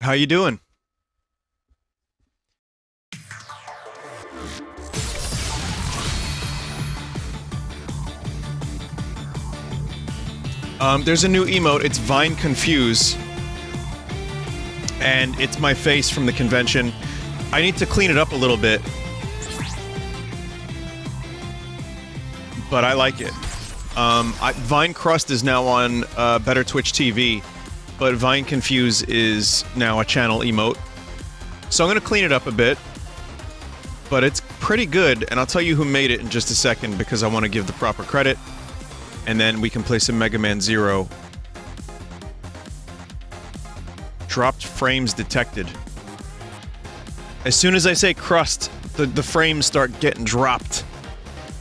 How you doing? There's a new emote, it's Vine Confuse. And it's my face from the convention. I need to clean it up a little bit. But I like it. Vine Crust is now on Better Twitch TV, but Vine Confuse is now a channel emote. So I'm gonna clean it up a bit. But it's pretty good, and I'll tell you who made it in just a second because I want to give the proper credit. And then we can play some Megaman 0. Dropped frames detected. As soon as I say crust, the frames start getting dropped.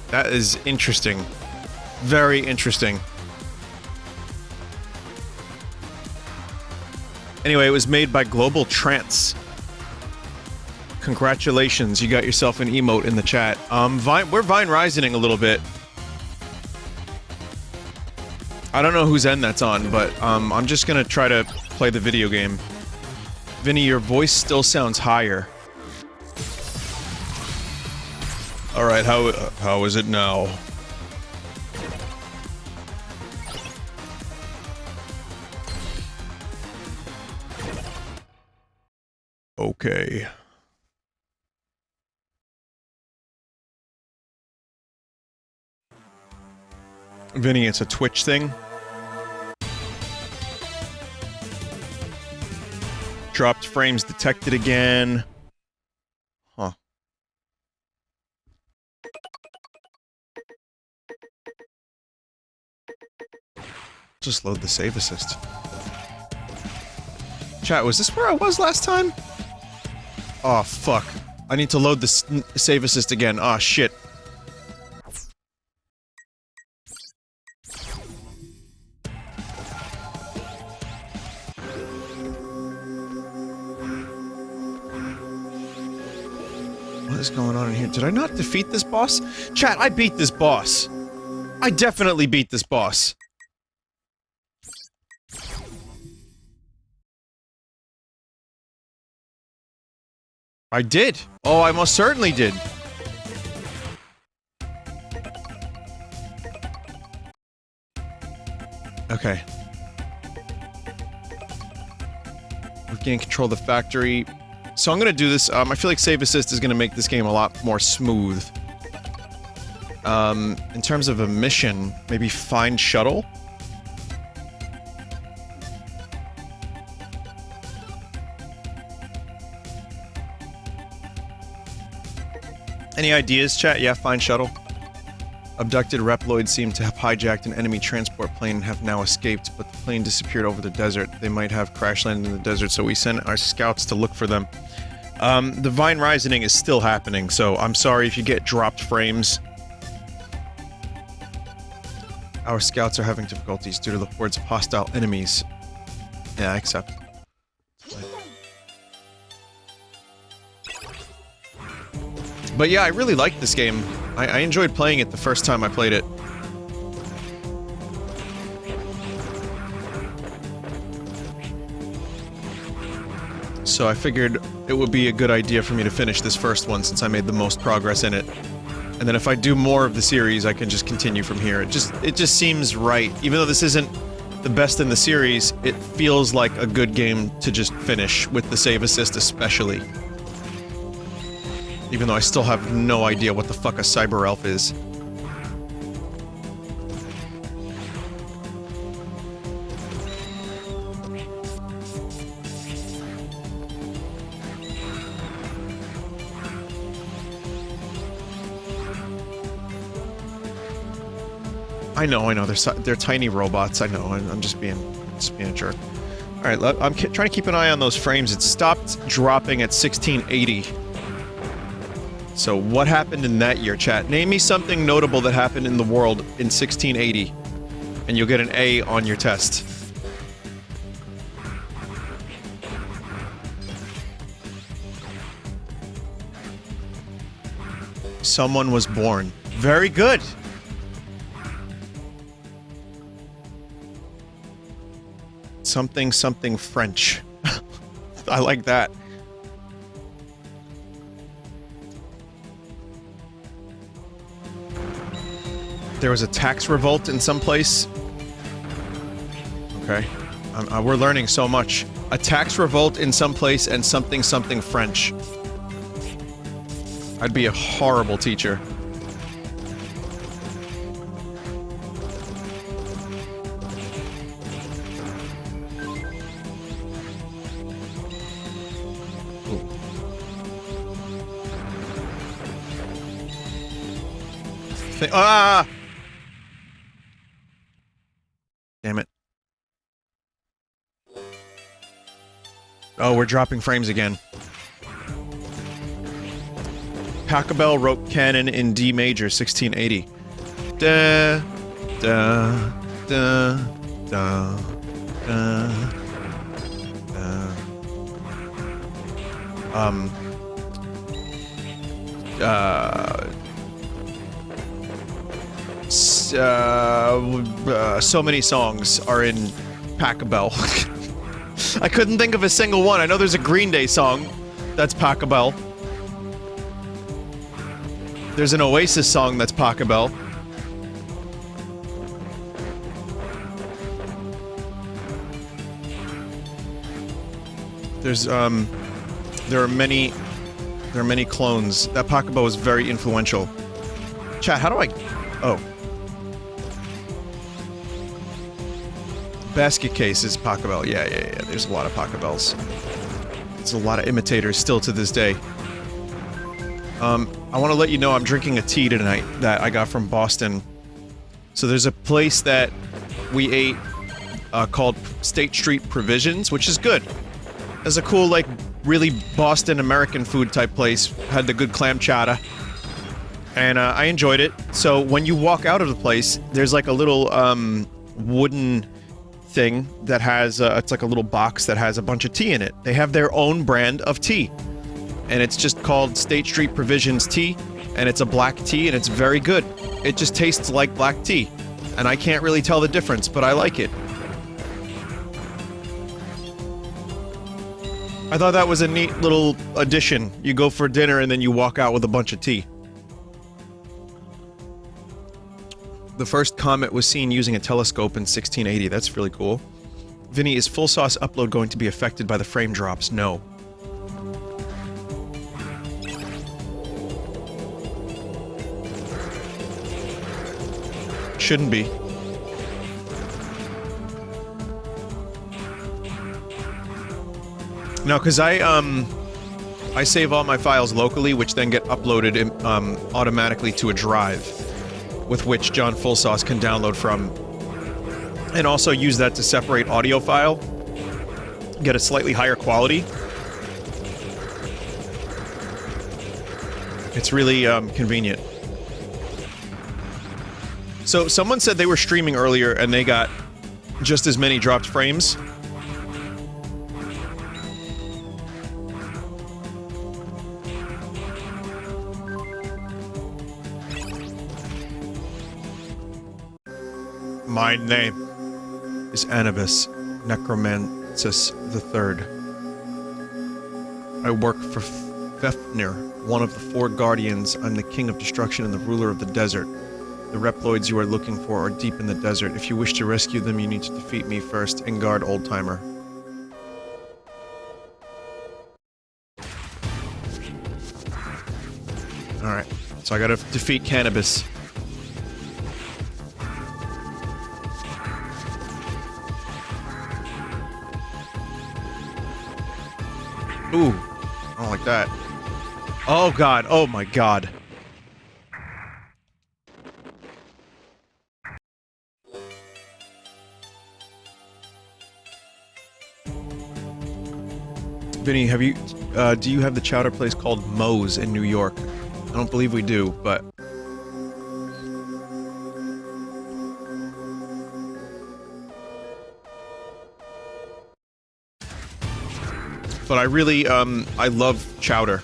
That is interesting. Very interesting. Anyway, it was made by Global Trance. Congratulations, you got yourself an emote in the chat. We're Vine Rising a little bit. I don't know whose end that's on, but I'm just gonna try to play the video game. Vinny, your voice still sounds higher. Alright, how is it now? Okay. Vinny, it's a Twitch thing. Dropped frames detected again. Huh. Just load the save assist. Chat, was this where I was last time? Oh, fuck. I need to load the save assist again. Oh, shit. What is going on in here? Did I not defeat this boss? Chat, I beat this boss. I definitely beat this boss. I did. Oh, I most certainly did. Okay. We've gained control of the factory. So I'm gonna do this, I feel like Save Assist is gonna make this game a lot more smooth. In terms of a mission, maybe find shuttle? Any ideas, chat? Yeah, find shuttle. Abducted Reploids seem to have hijacked an enemy transport plane and have now escaped, but the plane disappeared over the desert. They might have crash landed in the desert, so we sent our scouts to look for them. The Vine Rising is still happening, so I'm sorry if you get dropped frames. Our scouts are having difficulties due to the hordes of hostile enemies. Yeah, I accept. But yeah, I really liked this game. I enjoyed playing it the first time I played it. So I figured it would be a good idea for me to finish this first one since I made the most progress in it. And then if I do more of the series, I can just continue from here. It just seems right. Even though this isn't the best in the series, it feels like a good game to just finish, with the save assist especially. Even though I still have no idea what the fuck a cyber elf is. I know, they're tiny robots, I know, I'm just being a jerk. Alright, I'm trying to keep an eye on those frames. It stopped dropping at 1680. So what happened in that year, chat? Name me something notable that happened in the world in 1680, and you'll get an A on your test. Someone was born. Very good! Something French. I like that. There was a tax revolt in some place. Okay. We're learning so much. A tax revolt in some place and something something French. I'd be a horrible teacher. Ah! Damn it. Oh, we're dropping frames again. Pachelbel wrote canon in D major, 1680. Da, da, da, da, da, so many songs are in Pachelbel. I couldn't think of a single one. I know there's a Green Day song that's Pachelbel. There's an Oasis song that's Pachelbel. There's there are many clones. That Pachelbel was very influential. Chat, how do I... Oh. Basket case is Pachelbel. Yeah. There's a lot of Pachelbels. There's a lot of imitators still to this day. I want to let you know I'm drinking a tea tonight that I got from Boston. So there's a place that we ate called State Street Provisions, which is good. It's a cool, like, really Boston American food type place. Had the good clam chowder. And I enjoyed it. So when you walk out of the place, there's like a little wooden thing that has, it's like a little box that has a bunch of tea in it. They have their own brand of tea. And it's just called State Street Provisions Tea. And it's a black tea and it's very good. It just tastes like black tea. And I can't really tell the difference, but I like it. I thought that was a neat little addition. You go for dinner and then you walk out with a bunch of tea. The first comet was seen using a telescope in 1680. That's really cool. Vinny, is Full Sauce upload going to be affected by the frame drops? No. Shouldn't be. No, because I save all my files locally, which then get uploaded in, automatically to a drive, with which John Full Sauce can download from, and also use that to separate audio file, get a slightly higher quality. It's really convenient. So someone said they were streaming earlier and they got just as many dropped frames. My name is Anubis Necromancis III. I work for Fafnir, one of the four guardians. I'm the king of destruction and the ruler of the desert. The Reploids you are looking for are deep in the desert. If you wish to rescue them, you need to defeat me first and guard Oldtimer. Alright, so I gotta defeat Cannabis. Ooh, I don't like that. Oh god, oh my god. Vinny, have you, do you have the chowder place called Moe's in New York? I don't believe we do, but... But I really, I love chowder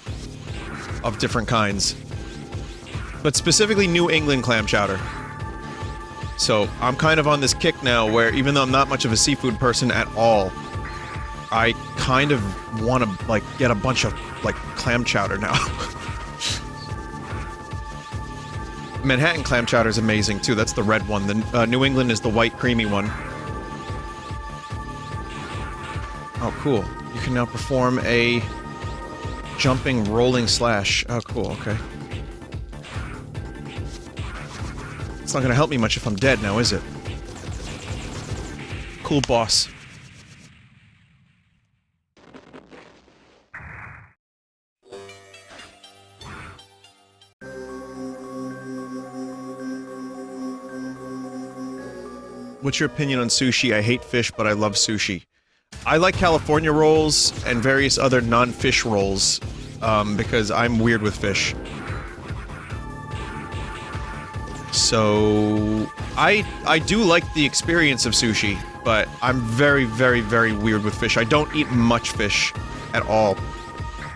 of different kinds. But specifically New England clam chowder. So, I'm kind of on this kick now where even though I'm not much of a seafood person at all, I kind of want to, like, get a bunch of, like, clam chowder now. Manhattan clam chowder is amazing, too. That's the red one. The New England is the white, creamy one. Oh, cool. You can now perform a jumping, rolling slash. Oh, cool, okay. It's not gonna help me much if I'm dead now, is it? Cool boss. What's your opinion on sushi? I hate fish, but I love sushi. I like California rolls and various other non-fish rolls, because I'm weird with fish. So... I do like the experience of sushi, but I'm very, very, very weird with fish. I don't eat much fish at all.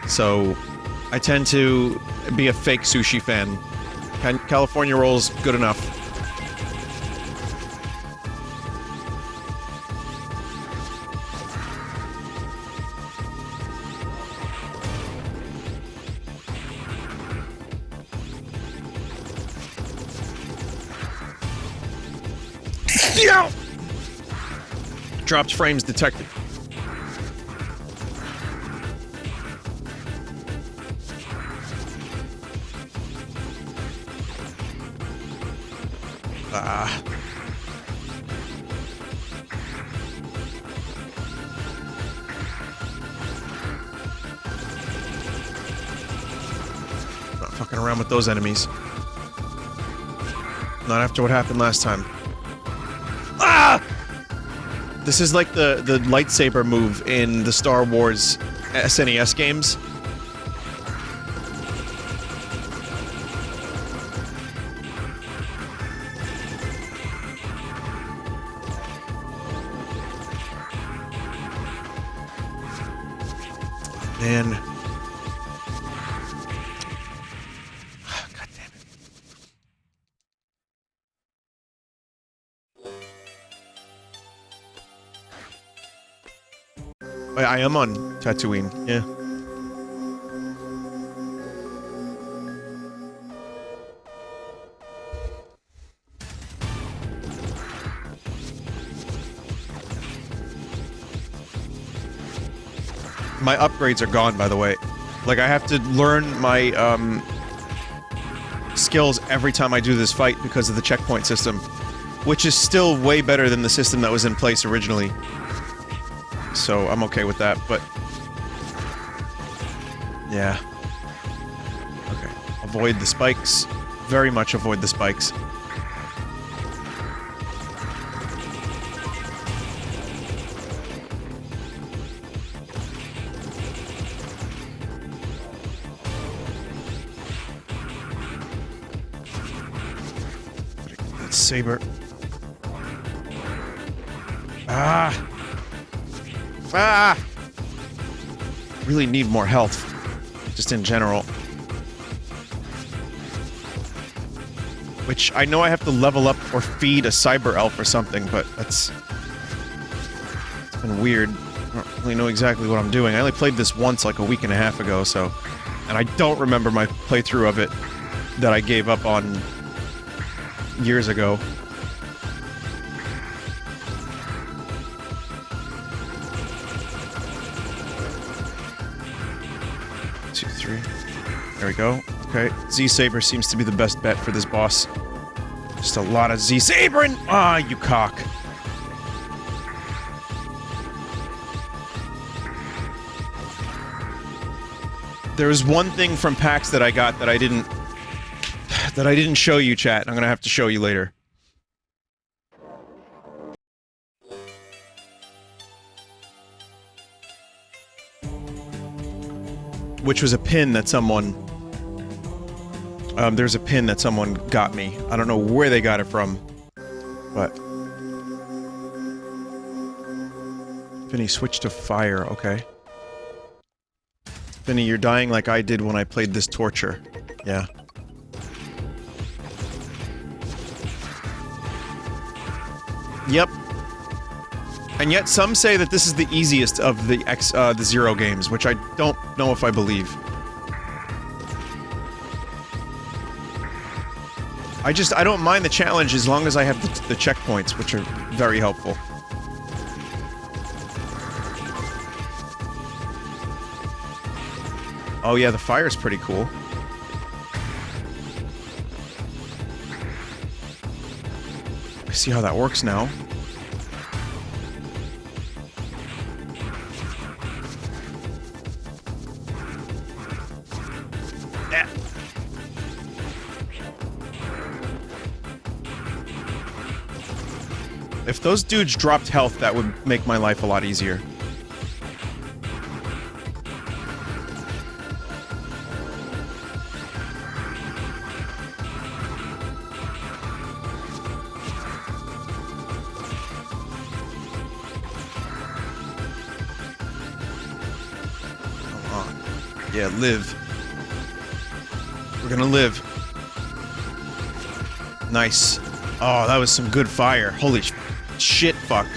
So, I tend to be a fake sushi fan. California rolls, good enough. Yeah! Dropped frames detected. Not fucking around with those enemies. Not after what happened last time. Ah! This is like the lightsaber move in the Star Wars SNES games. Man. God damn it. I am on Tatooine, yeah. My upgrades are gone, by the way. Like, I have to learn my, skills every time I do this fight because of the checkpoint system. Which is still way better than the system that was in place originally. So, I'm okay with that, but... yeah. Okay. Avoid the spikes. Very much avoid the spikes. Saber. Ah! Ah! Really need more health. Just in general. Which, I know I have to level up or feed a cyber elf or something, but that's... it's been weird. I don't really know exactly what I'm doing. I only played this once like a week and a half ago, so... and I don't remember my playthrough of it that I gave up on years ago. Two, three. There we go. Okay. Z-Saber seems to be the best bet for this boss. Just a lot of Z-Sabering! Ah, you cock. There was one thing from PAX that I got that I didn't show you, chat. I'm gonna have to show you later. Which was a pin that someone... there's a pin that someone got me. I don't know where they got it from. But... Vinny, switch to fire, okay. Vinny, you're dying like I did when I played this torture. Yeah. Yep. And yet some say that this is the easiest of the Zero games, which I don't know if I believe. I don't mind the challenge as long as I have the checkpoints, which are very helpful. Oh yeah, the fire's pretty cool. I see how that works now. If those dudes dropped health, that would make my life a lot easier. Come on. Yeah, live. We're gonna live. Nice. Oh, that was some good fire. Holy shit, fuck.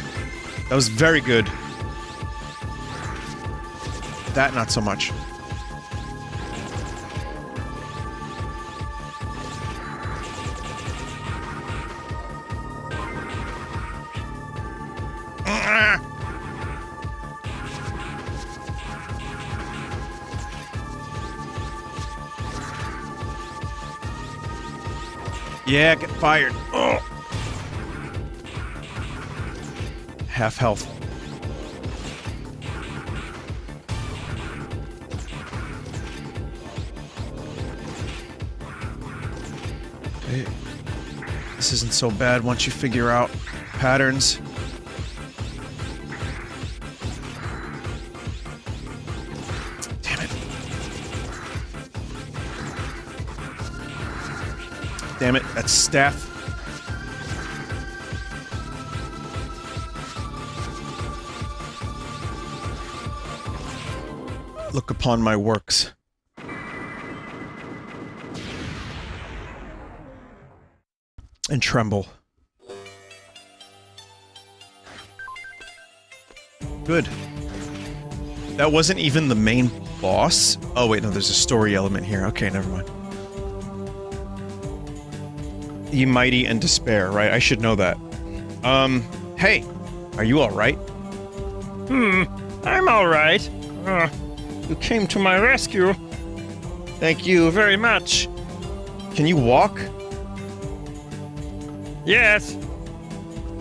That was very good. That, not so much. Yeah, get fired. Oh. Half health. Okay. This isn't so bad once you figure out patterns. Damn it. Damn it, that's staff. Look upon my works. And tremble. Good. That wasn't even the main boss? Oh wait, no, there's a story element here. Okay, never mind. Ye mighty and despair, right? I should know that. Hey! Are you alright? I'm alright. You came to my rescue. Thank you very much. Can you walk? Yes.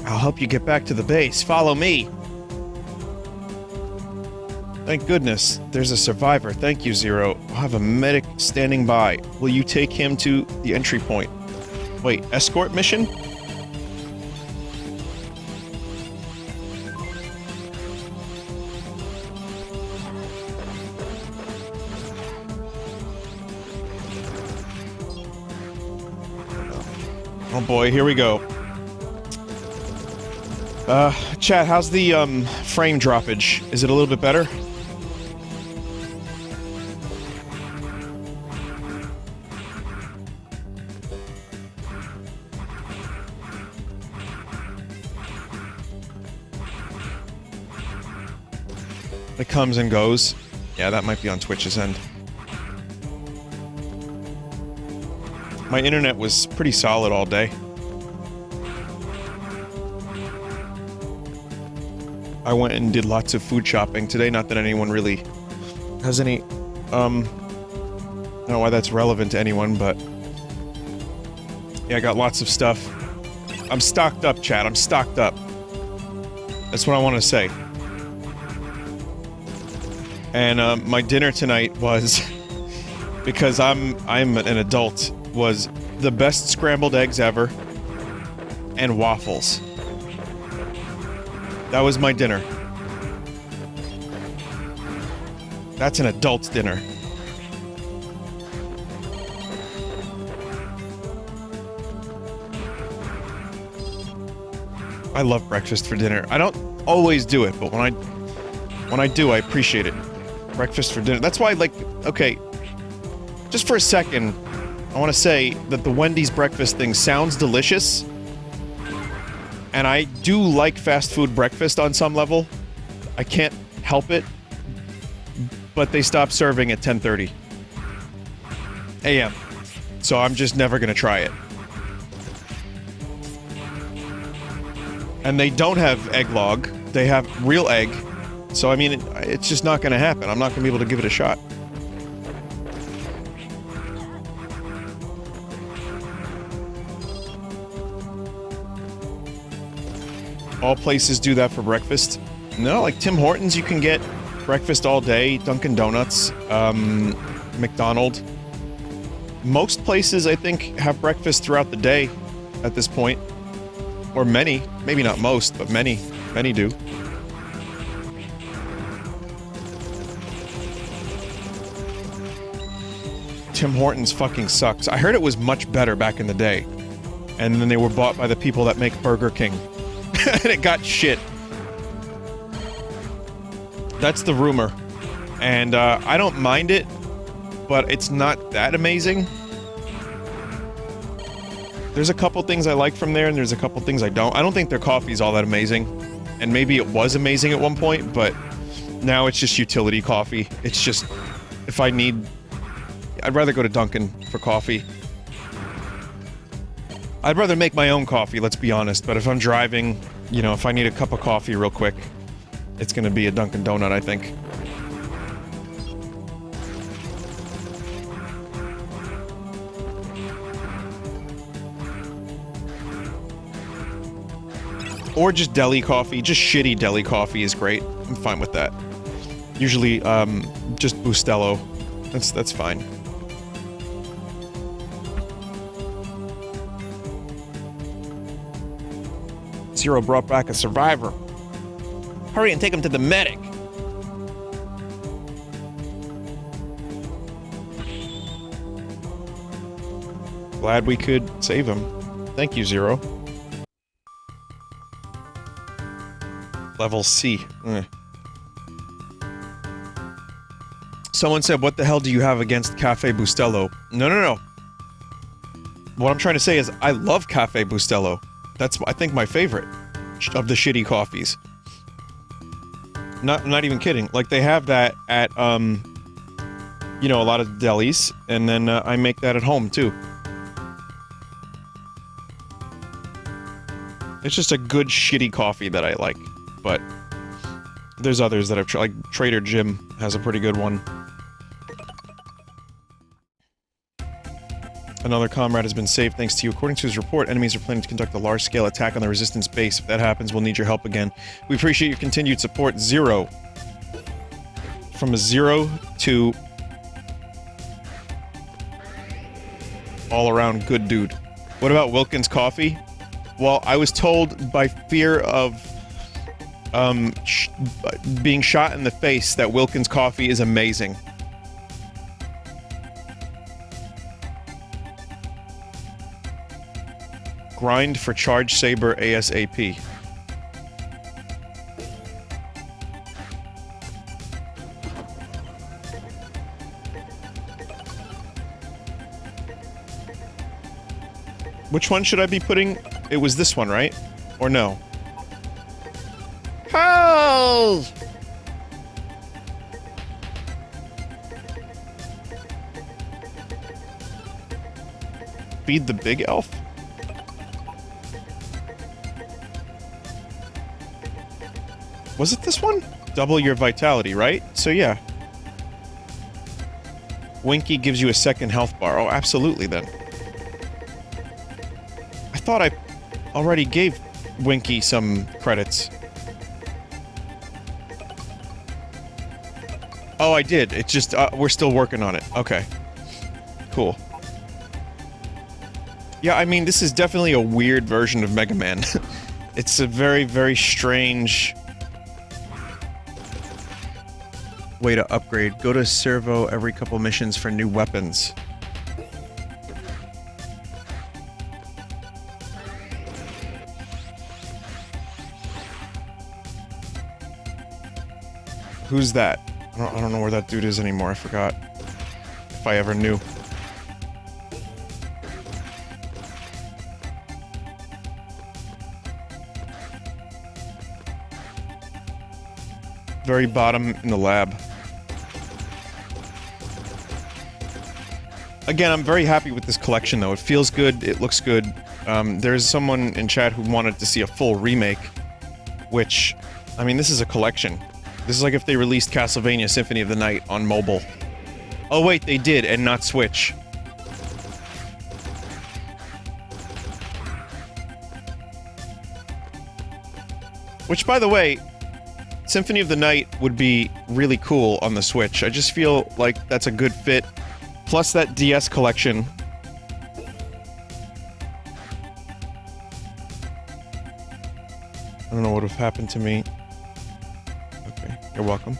I'll help you get back to the base. Follow me. Thank goodness. There's a survivor. Thank you, Zero. I'll have a medic standing by. Will you take him to the entry point? Wait, escort mission? Oh boy, here we go. Chat, how's the, frame droppage? Is it a little bit better? It comes and goes. Yeah, that might be on Twitch's end. My internet was pretty solid all day. I went and did lots of food shopping today, not that anyone really has any, I don't know why that's relevant to anyone, but... yeah, I got lots of stuff. I'm stocked up, chat, I'm stocked up. That's what I want to say. And, my dinner tonight was... because I'm an adult, was the best scrambled eggs ever, and waffles. That was my dinner. That's an adult's dinner. I love breakfast for dinner. I don't always do it, but when I do, I appreciate it. Breakfast for dinner. That's why, like, okay, just for a second, I want to say that the Wendy's breakfast thing sounds delicious, And I do like fast food breakfast on some level. I can't help it. But they stopped serving at 10:30 a.m. So I'm just never gonna try it. And they don't have egg log. They have real egg. So I mean, it's just not gonna happen. I'm not gonna be able to give it a shot. All places do that for breakfast. No, like Tim Hortons, you can get breakfast all day. Dunkin' Donuts, McDonald's. Most places, I think, have breakfast throughout the day at this point. Or many. Maybe not most, but many. Many do. Tim Hortons fucking sucks. I heard it was much better back in the day. And then they were bought by the people that make Burger King. And it got shit. That's the rumor. And I don't mind it, but it's not that amazing. There's a couple things I like from there, and there's a couple things I don't. I don't think their coffee's all that amazing. And maybe it was amazing at one point, but now it's just utility coffee. It's just, if I need... I'd rather go to Dunkin' for coffee. I'd rather make my own coffee, let's be honest, but if I'm driving, you know, if I need a cup of coffee real quick, it's gonna be a Dunkin' Donut, I think. Or just deli coffee. Just shitty deli coffee is great. I'm fine with that. Usually, just Bustelo. That's fine. Zero brought back a survivor. Hurry and take him to the medic. Glad we could save him. Thank you, Zero. Level C. Someone said, what the hell do you have against Cafe Bustelo? No. What I'm trying to say is, I love Cafe Bustelo. That's, I think, my favorite of the shitty coffees. Not even kidding. Like, they have that at, you know, a lot of delis, and then I make that at home, too. It's just a good shitty coffee that I like, but there's others that I've tried. Like, Trader Jim has a pretty good one. Another comrade has been saved thanks to you. According to his report, enemies are planning to conduct a large-scale attack on the Resistance base. If that happens, we'll need your help again. We appreciate your continued support. Zero. From a 0 to... all-around good dude. What about Wilkins Coffee? Well, I was told by fear of... being shot in the face that Wilkins Coffee is amazing. Grind for Charge Saber ASAP. Which one should I be putting? It was this one, right? Or no? Help! Feed the big elf? Was it this one? Double your vitality, right? So yeah. Winky gives you a second health bar. Oh, absolutely then. I thought I already gave Winky some credits. Oh, I did. It's just, we're still working on it. Okay. Cool. Yeah, I mean, this is definitely a weird version of Megaman. It's a very, very strange... way to upgrade. Go to Servo every couple missions for new weapons. Who's that? I don't know where that dude is anymore. I forgot. If I ever knew. very bottom in the lab. Again, I'm very happy with this collection, though. It feels good, it looks good. There's someone in chat who wanted to see a full remake, which, I mean, this is a collection. This is like if they released Castlevania Symphony of the Night on mobile. Oh wait, they did, and not Switch. Which, by the way, Symphony of the Night would be really cool on the Switch. I just feel like that's a good fit. Plus that DS collection. I don't know what would have happened to me. Okay, you're welcome.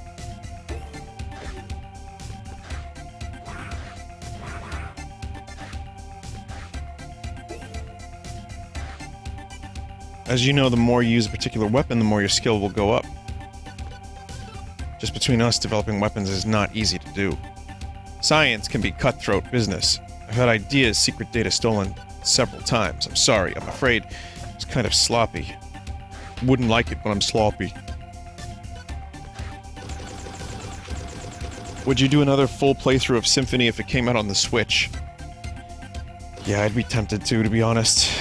As you know, the more you use a particular weapon, the more your skill will go up. Just between us, developing weapons is not easy to do. Science can be cutthroat business. I've had ideas, secret data stolen several times. I'm sorry, I'm afraid it's kind of sloppy. Wouldn't like it when I'm sloppy. Would you do another full playthrough of Symphony if it came out on the Switch? Yeah, I'd be tempted to be honest.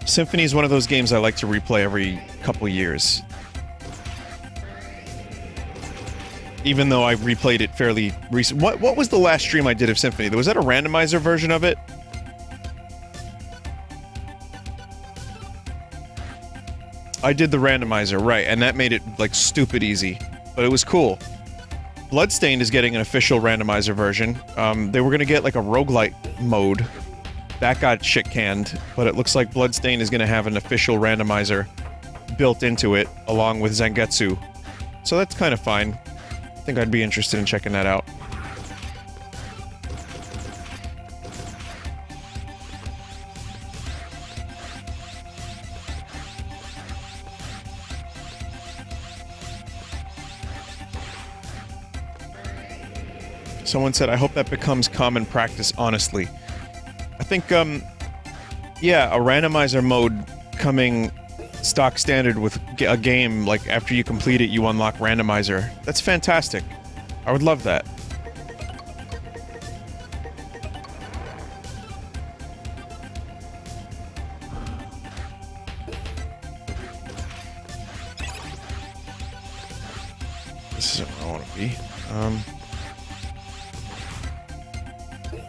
Symphony is one of those games I like to replay every couple years. Even though I replayed it fairly recent. What was the last stream I did of Symphony? Was that a randomizer version of it? I did the randomizer, right, and that made it, like, stupid easy. But it was cool. Bloodstained is getting an official randomizer version. They were gonna get, like, a roguelite mode. That got shit-canned, but it looks like Bloodstained is gonna have an official randomizer built into it, along with Zangetsu. So that's kind of fine. I think I'd be interested in checking that out. Someone said, I hope that becomes common practice, honestly. I think, yeah, a randomizer mode coming stock standard with a game, like, after you complete it, you unlock randomizer. That's fantastic. I would love that. This isn't where I want to be.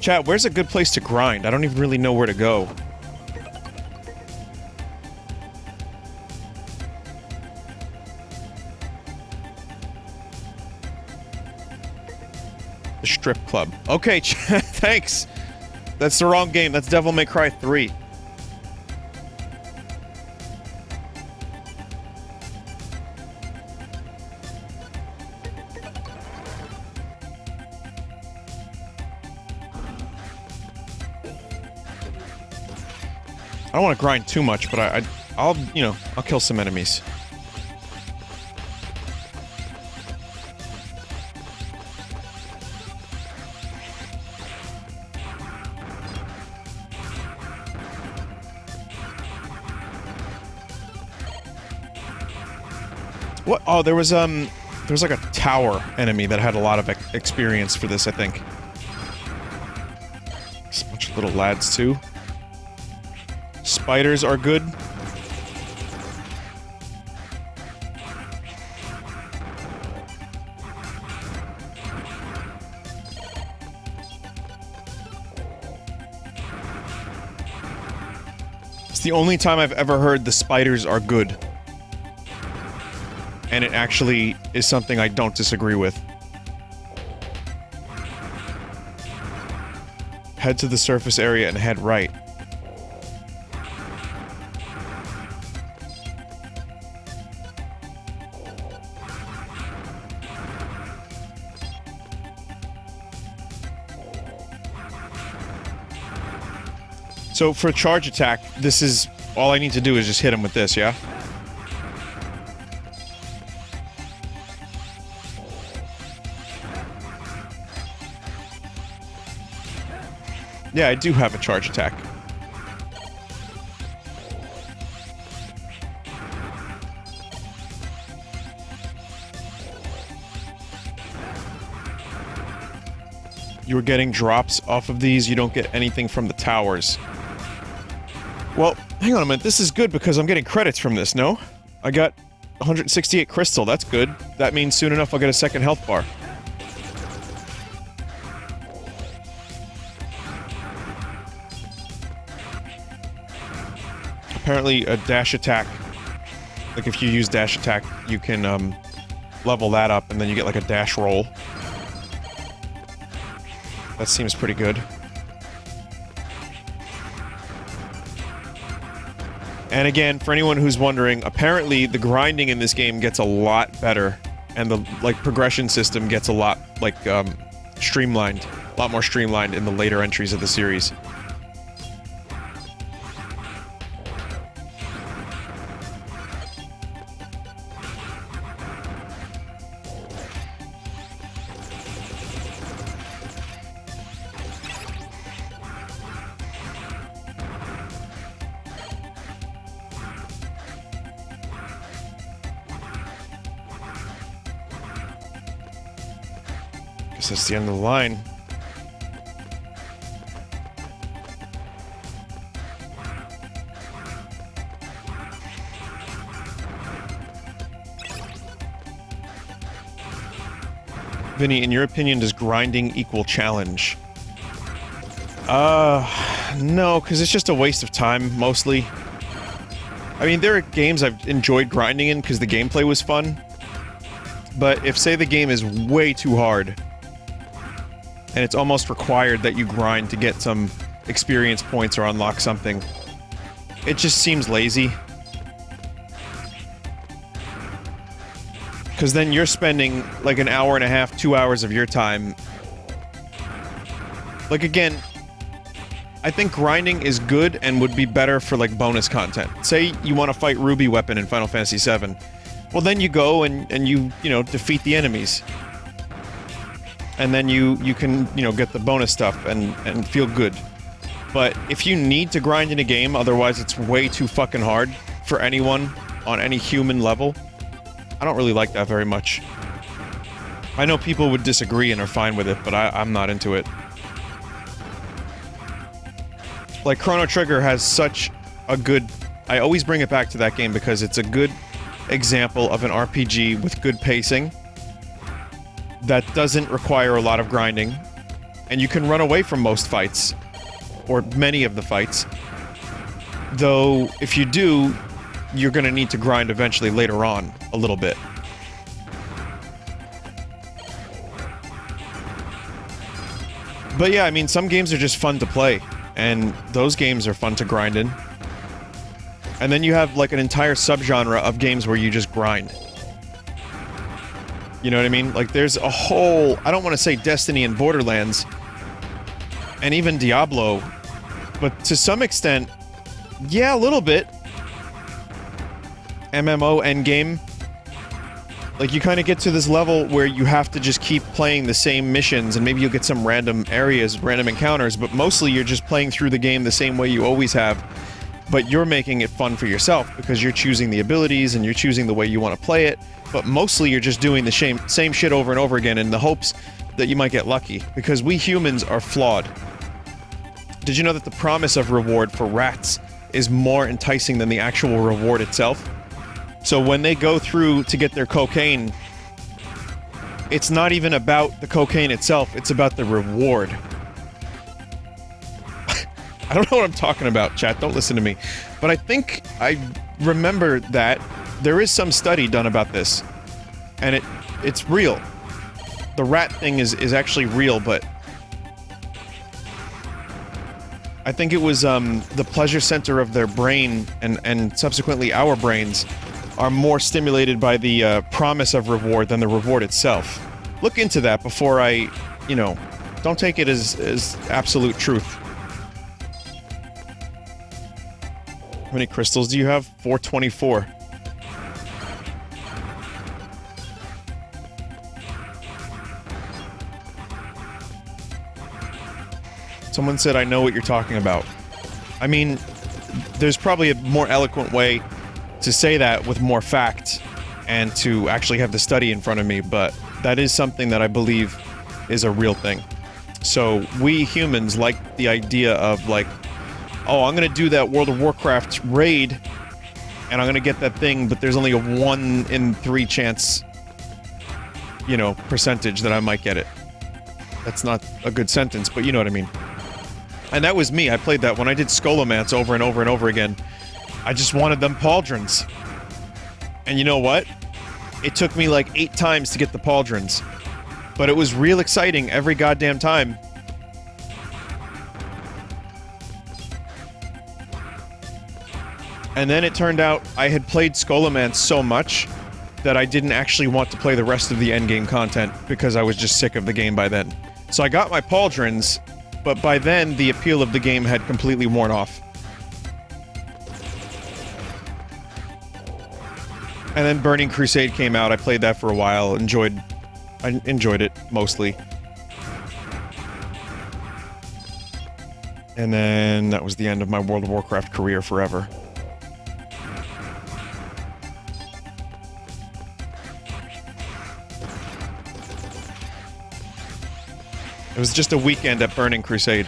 Chat, where's a good place to grind? I don't even really know where to go. The strip club. Okay, thanks. That's the wrong game. That's Devil May Cry 3. I don't want to grind too much, but I'll, you know, I'll kill some enemies. What? Oh, there was like a tower enemy that had a lot of experience for this, I think. There's a bunch of little lads, too. Spiders are good. It's the only time I've ever heard the spiders are good. And it actually is something I don't disagree with. Head to the surface area and head right. So for a charge attack, this is... all I need to do is just hit him with this, yeah? Yeah, I do have a charge attack. You were getting drops off of these, you don't get anything from the towers. Well, hang on a minute, this is good because I'm getting credits from this, no? I got 168 crystal, that's good. That means soon enough I'll get a second health bar. Apparently a dash attack, like if you use dash attack, you can level that up and then you get like a dash roll. That seems pretty good. And again, for anyone who's wondering, apparently the grinding in this game gets a lot better, and the, like, progression system gets a lot, like, streamlined. A lot more streamlined in the later entries of the series. Guess that's the end of the line. Vinny, in your opinion, does grinding equal challenge? No, because it's just a waste of time, mostly. I mean, there are games I've enjoyed grinding in because the gameplay was fun. But if, say, the game is way too hard, and it's almost required that you grind to get some experience points or unlock something, it just seems lazy. Because then you're spending, like, an hour and a half, 2 hours of your time. Like, again, I think grinding is good and would be better for, like, bonus content. Say you want to fight Ruby Weapon in Final Fantasy VII. Well, then you go and you know, defeat the enemies. And then you can, you know, get the bonus stuff and feel good. But if you need to grind in a game, otherwise it's way too fucking hard for anyone on any human level, I don't really like that very much. I know people would disagree and are fine with it, but I'm not into it. Like, Chrono Trigger has such a good... I always bring it back to that game because it's a good example of an RPG with good pacing that doesn't require a lot of grinding, and you can run away from most fights, or many of the fights. Though, if you do, you're gonna need to grind eventually later on, a little bit. But yeah, I mean, some games are just fun to play, and those games are fun to grind in. And then you have, like, an entire subgenre of games where you just grind. You know what I mean? Like, there's a whole... I don't want to say Destiny and Borderlands, and even Diablo, but to some extent, yeah, a little bit. MMO endgame. Like, you kind of get to this level where you have to just keep playing the same missions, and maybe you'll get some random areas, random encounters, but mostly you're just playing through the game the same way you always have, but you're making it fun for yourself, because you're choosing the abilities, and you're choosing the way you want to play it, but mostly you're just doing the same shit over and over again in the hopes that you might get lucky, because we humans are flawed. Did you know that the promise of reward for rats is more enticing than the actual reward itself? So when they go through to get their cocaine, it's not even about the cocaine itself, it's about the reward. I don't know what I'm talking about, chat, don't listen to me. But I think I remember that there is some study done about this, and it's real. The rat thing is actually real, but I think it was the pleasure center of their brain, and subsequently our brains, are more stimulated by the promise of reward than the reward itself. Look into that before I, you know, don't take it as absolute truth. How many crystals do you have? 424. Someone said, I know what you're talking about. I mean, there's probably a more eloquent way to say that with more fact and to actually have the study in front of me, but that is something that I believe is a real thing. So we humans like the idea of like, oh, I'm gonna do that World of Warcraft raid and I'm gonna get that thing, but there's only a 1 in 3 chance, you know, percentage that I might get it. That's not a good sentence, but you know what I mean. And that was me. I played that when I did Scholomance over and over and over again. I just wanted them pauldrons. And you know what? It took me like 8 times to get the pauldrons. But it was real exciting every goddamn time. And then it turned out I had played Scholomance so much that I didn't actually want to play the rest of the endgame content because I was just sick of the game by then. So I got my pauldrons, but by then the appeal of the game had completely worn off. And then Burning Crusade came out, I played that for a while, I enjoyed it, mostly. And then that was the end of my World of Warcraft career forever. It was just a weekend at Burning Crusade.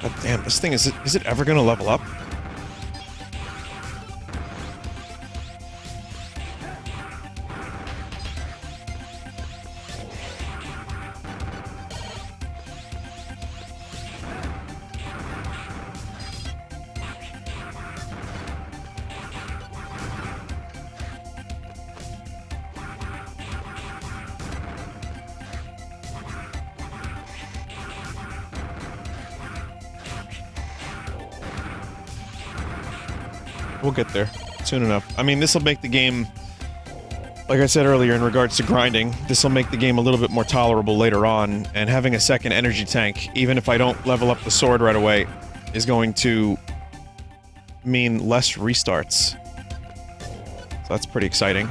God damn, this thing, is it ever gonna level up? We'll get there soon enough. I mean, this'll make the game, like I said earlier in regards to grinding, this'll make the game a little bit more tolerable later on, and having a second energy tank, even if I don't level up the sword right away, is going to mean less restarts. So that's pretty exciting.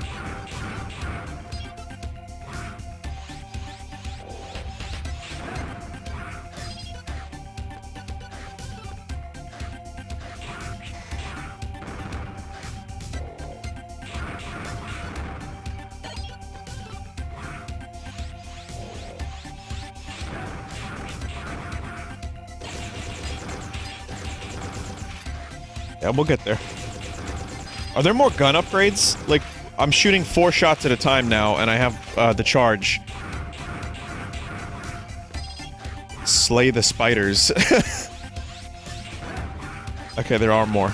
Yeah, we'll get there. Are there more gun upgrades? Like, I'm shooting 4 shots at a time now, and I have the charge. Slay the spiders. Okay, there are more.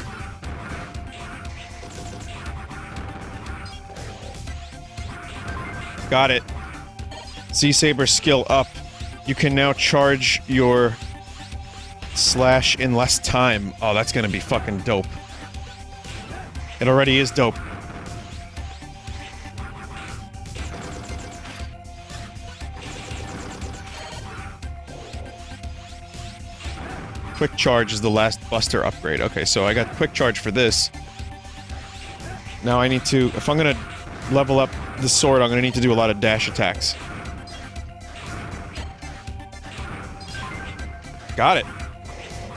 Got it. Z-Saber skill up. You can now charge your slash in less time. Oh, that's gonna be fucking dope. It already is dope. Quick charge is the last buster upgrade. Okay, so I got quick charge for this. Now I need to, if I'm gonna level up the sword, I'm gonna need to do a lot of dash attacks. Got it.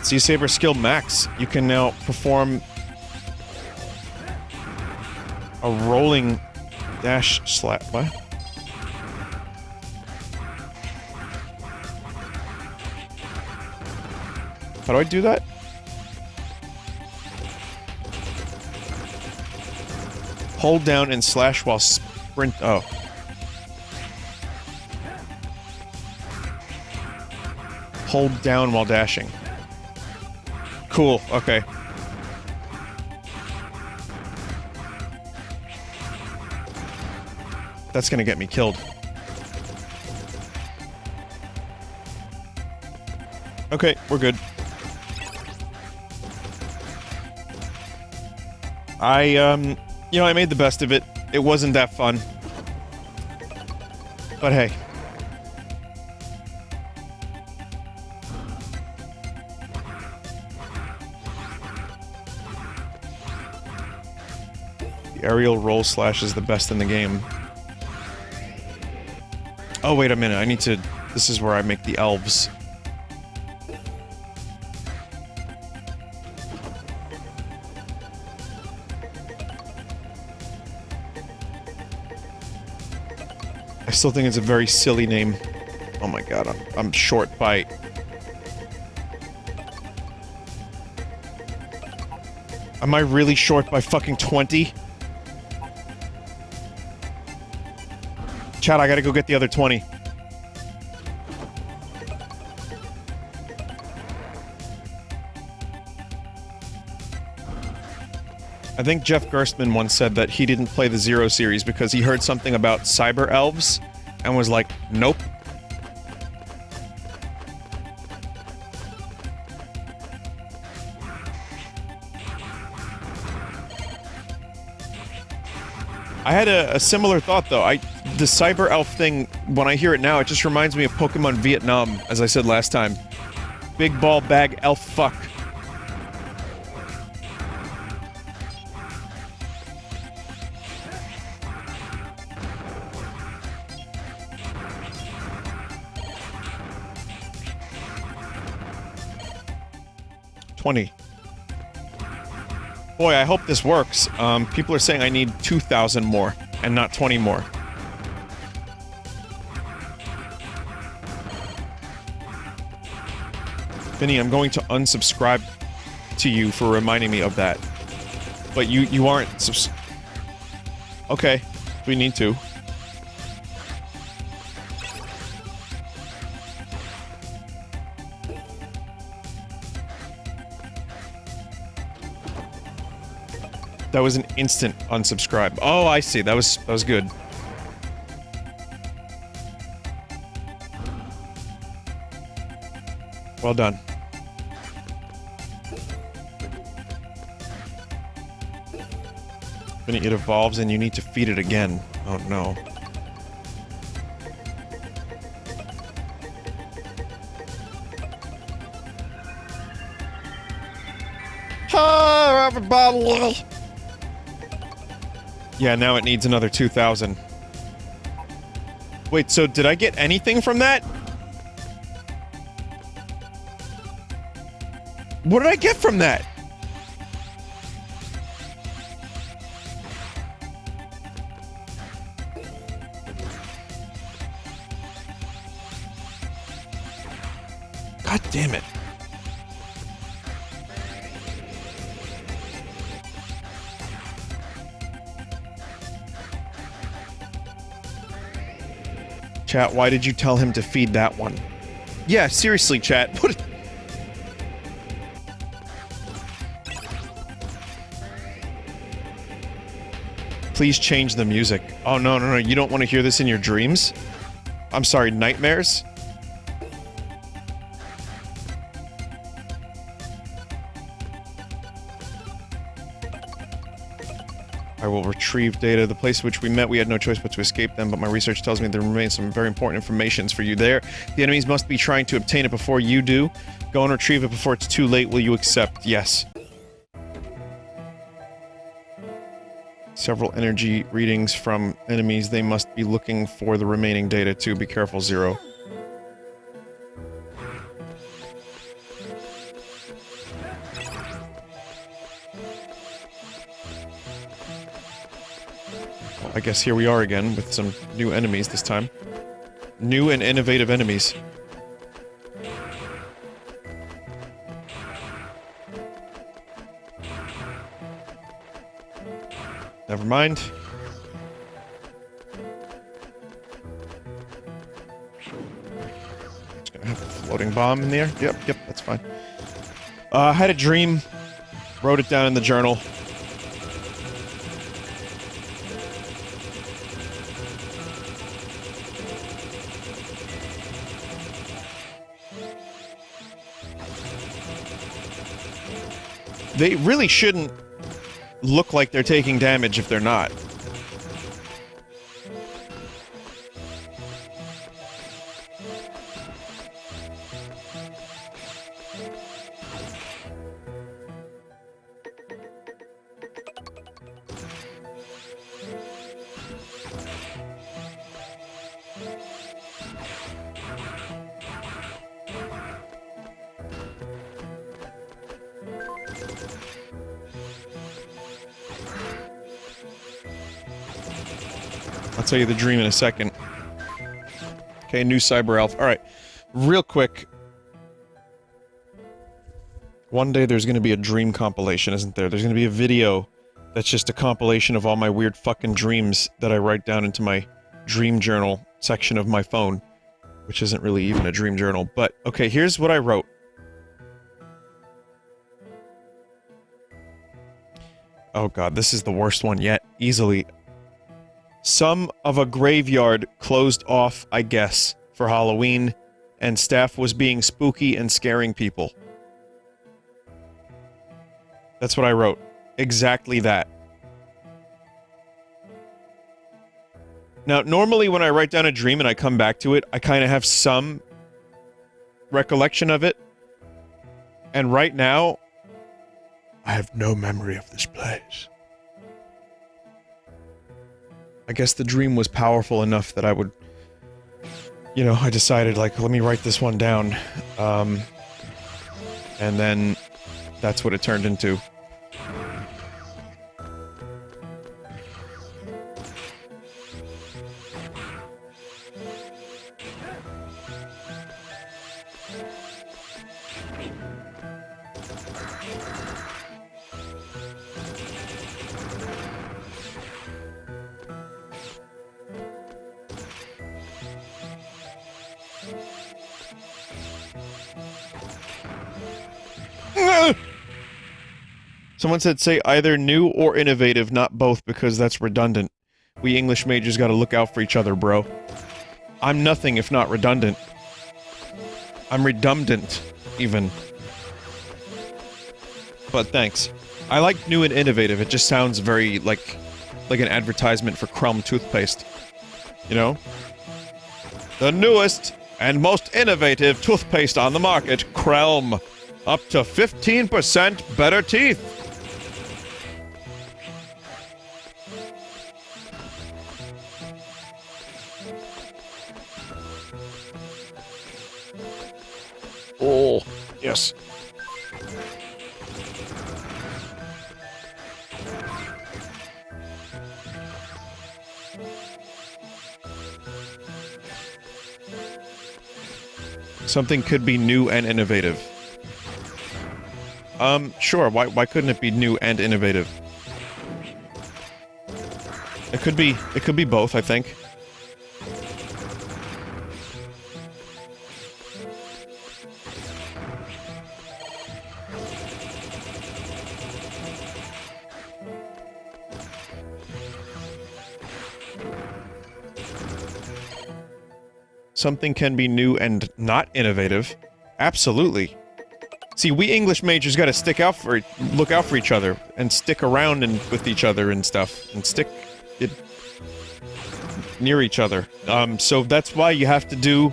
Z-Saber skill max. You can now perform a rolling dash slap. What? How do I do that? Hold down and slash while sprint. Oh. Hold down while dashing. Cool, okay. That's gonna get me killed. Okay, we're good. You know, I made the best of it. It wasn't that fun. But hey. The aerial roll slash is the best in the game. Oh, wait a minute, I need to... This is where I make the elves. I still think it's a very silly name. Oh my god, I'm short by... Am I really short by fucking 20? Chad, I gotta go get the other 20. I think Jeff Gerstmann once said that he didn't play the Zero series because he heard something about cyber elves and was like, nope. I had a similar thought though. The cyber elf thing, when I hear it now, it just reminds me of Pokemon Vietnam, as I said last time. Big ball bag elf fuck. $20. Boy, I hope this works. People are saying I need 2,000 more, and not 20 more. Vinny, I'm going to unsubscribe to you for reminding me of that. But you aren't Okay, we need to. That was an instant unsubscribe. Oh, I see. That was good. Well done. When it evolves and you need to feed it again. Oh no. Hi, everybody! Yeah, now it needs another 2,000. Wait, so did I get anything from that? What did I get from that? God damn it. Chat, why did you tell him to feed that one? Yeah, seriously, chat. What? Please change the music. Oh, no, no, no. You don't want to hear this in your dreams? I'm sorry, nightmares? I will retrieve data. The place which we met, we had no choice but to escape them, but my research tells me there remains some very important information for you there. The enemies must be trying to obtain it before you do. Go and retrieve it before it's too late. Will you accept? Yes. Several energy readings from enemies. They must be looking for the remaining data too. Be careful, Zero. I guess here we are again, with some new enemies this time. New and innovative enemies. Never mind. Just gonna have a floating bomb in the air. Yep, that's fine. I had a dream. Wrote it down in the journal. They really shouldn't look like they're taking damage if they're not. I'll tell you the dream in a second. Okay, new cyber elf. Alright, real quick. One day there's gonna be a dream compilation, isn't there? There's gonna be a video that's just a compilation of all my weird fucking dreams that I write down into my dream journal section of my phone. Which isn't really even a dream journal, but okay, here's what I wrote. Oh god, this is the worst one yet, easily. Some of a graveyard closed off, I guess, for Halloween, and staff was being spooky and scaring people. That's what I wrote. Exactly that. Now, normally when I write down a dream and I come back to it, I kind of have some recollection of it. And right now, I have no memory of this place. I guess the dream was powerful enough that I would... You know, I decided, like, let me write this one down. And then that's what it turned into. Someone said say either new or innovative, not both, because that's redundant. We English majors gotta look out for each other, bro. I'm nothing if not redundant. I'm redundant, even. But thanks. I like new and innovative, it just sounds very, like an advertisement for Crumb toothpaste. You know? The newest and most innovative toothpaste on the market, Krelm. Up to 15% better teeth. Oh, yes. Something could be new and innovative. Sure, why couldn't it be new and innovative? It could be both, I think. Something can be new and not innovative. Absolutely. See, we English majors gotta look out for each other, and stick around with each other and stuff, and stick it near each other. So that's why you have to do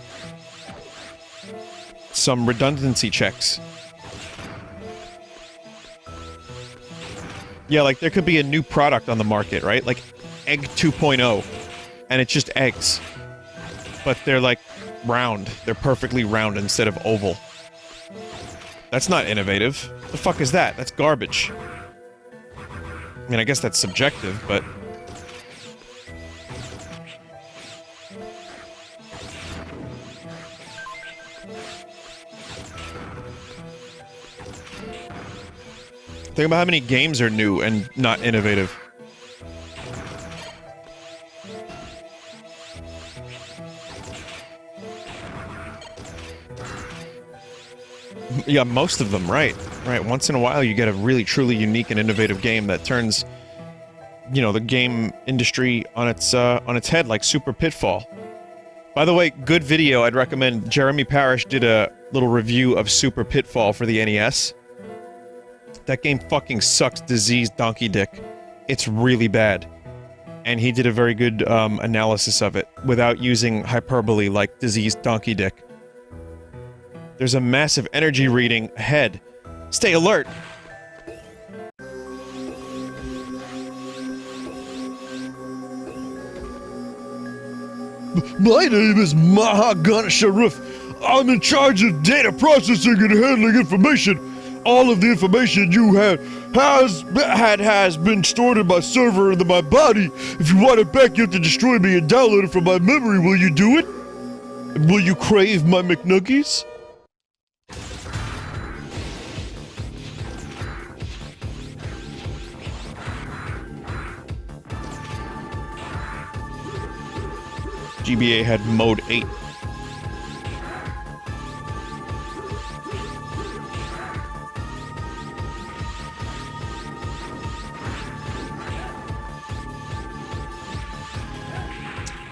some redundancy checks. Yeah, like, there could be a new product on the market, right? Like, Egg 2.0, and it's just eggs. But they're, like, round. They're perfectly round instead of oval. That's not innovative. The fuck is that? That's garbage. I mean, I guess that's subjective, but... Think about how many games are new and not innovative. Yeah, most of them, right. Right, once in a while you get a really truly unique and innovative game that turns, you know, the game industry on its head, like Super Pitfall. By the way, good video, I'd recommend. Jeremy Parish did a little review of Super Pitfall for the NES. That game fucking sucks diseased donkey dick. It's really bad. And he did a very good, analysis of it, without using hyperbole like diseased donkey dick. There's a massive energy reading ahead. Stay alert! My name is Maha Ganesha Roof. I'm in charge of data processing and handling information. all of the information you have has been stored in my server in my body. If you want it back, you have to destroy me and download it from my memory. Will you do it? Will you crave my McNuggies? GBA had mode 8.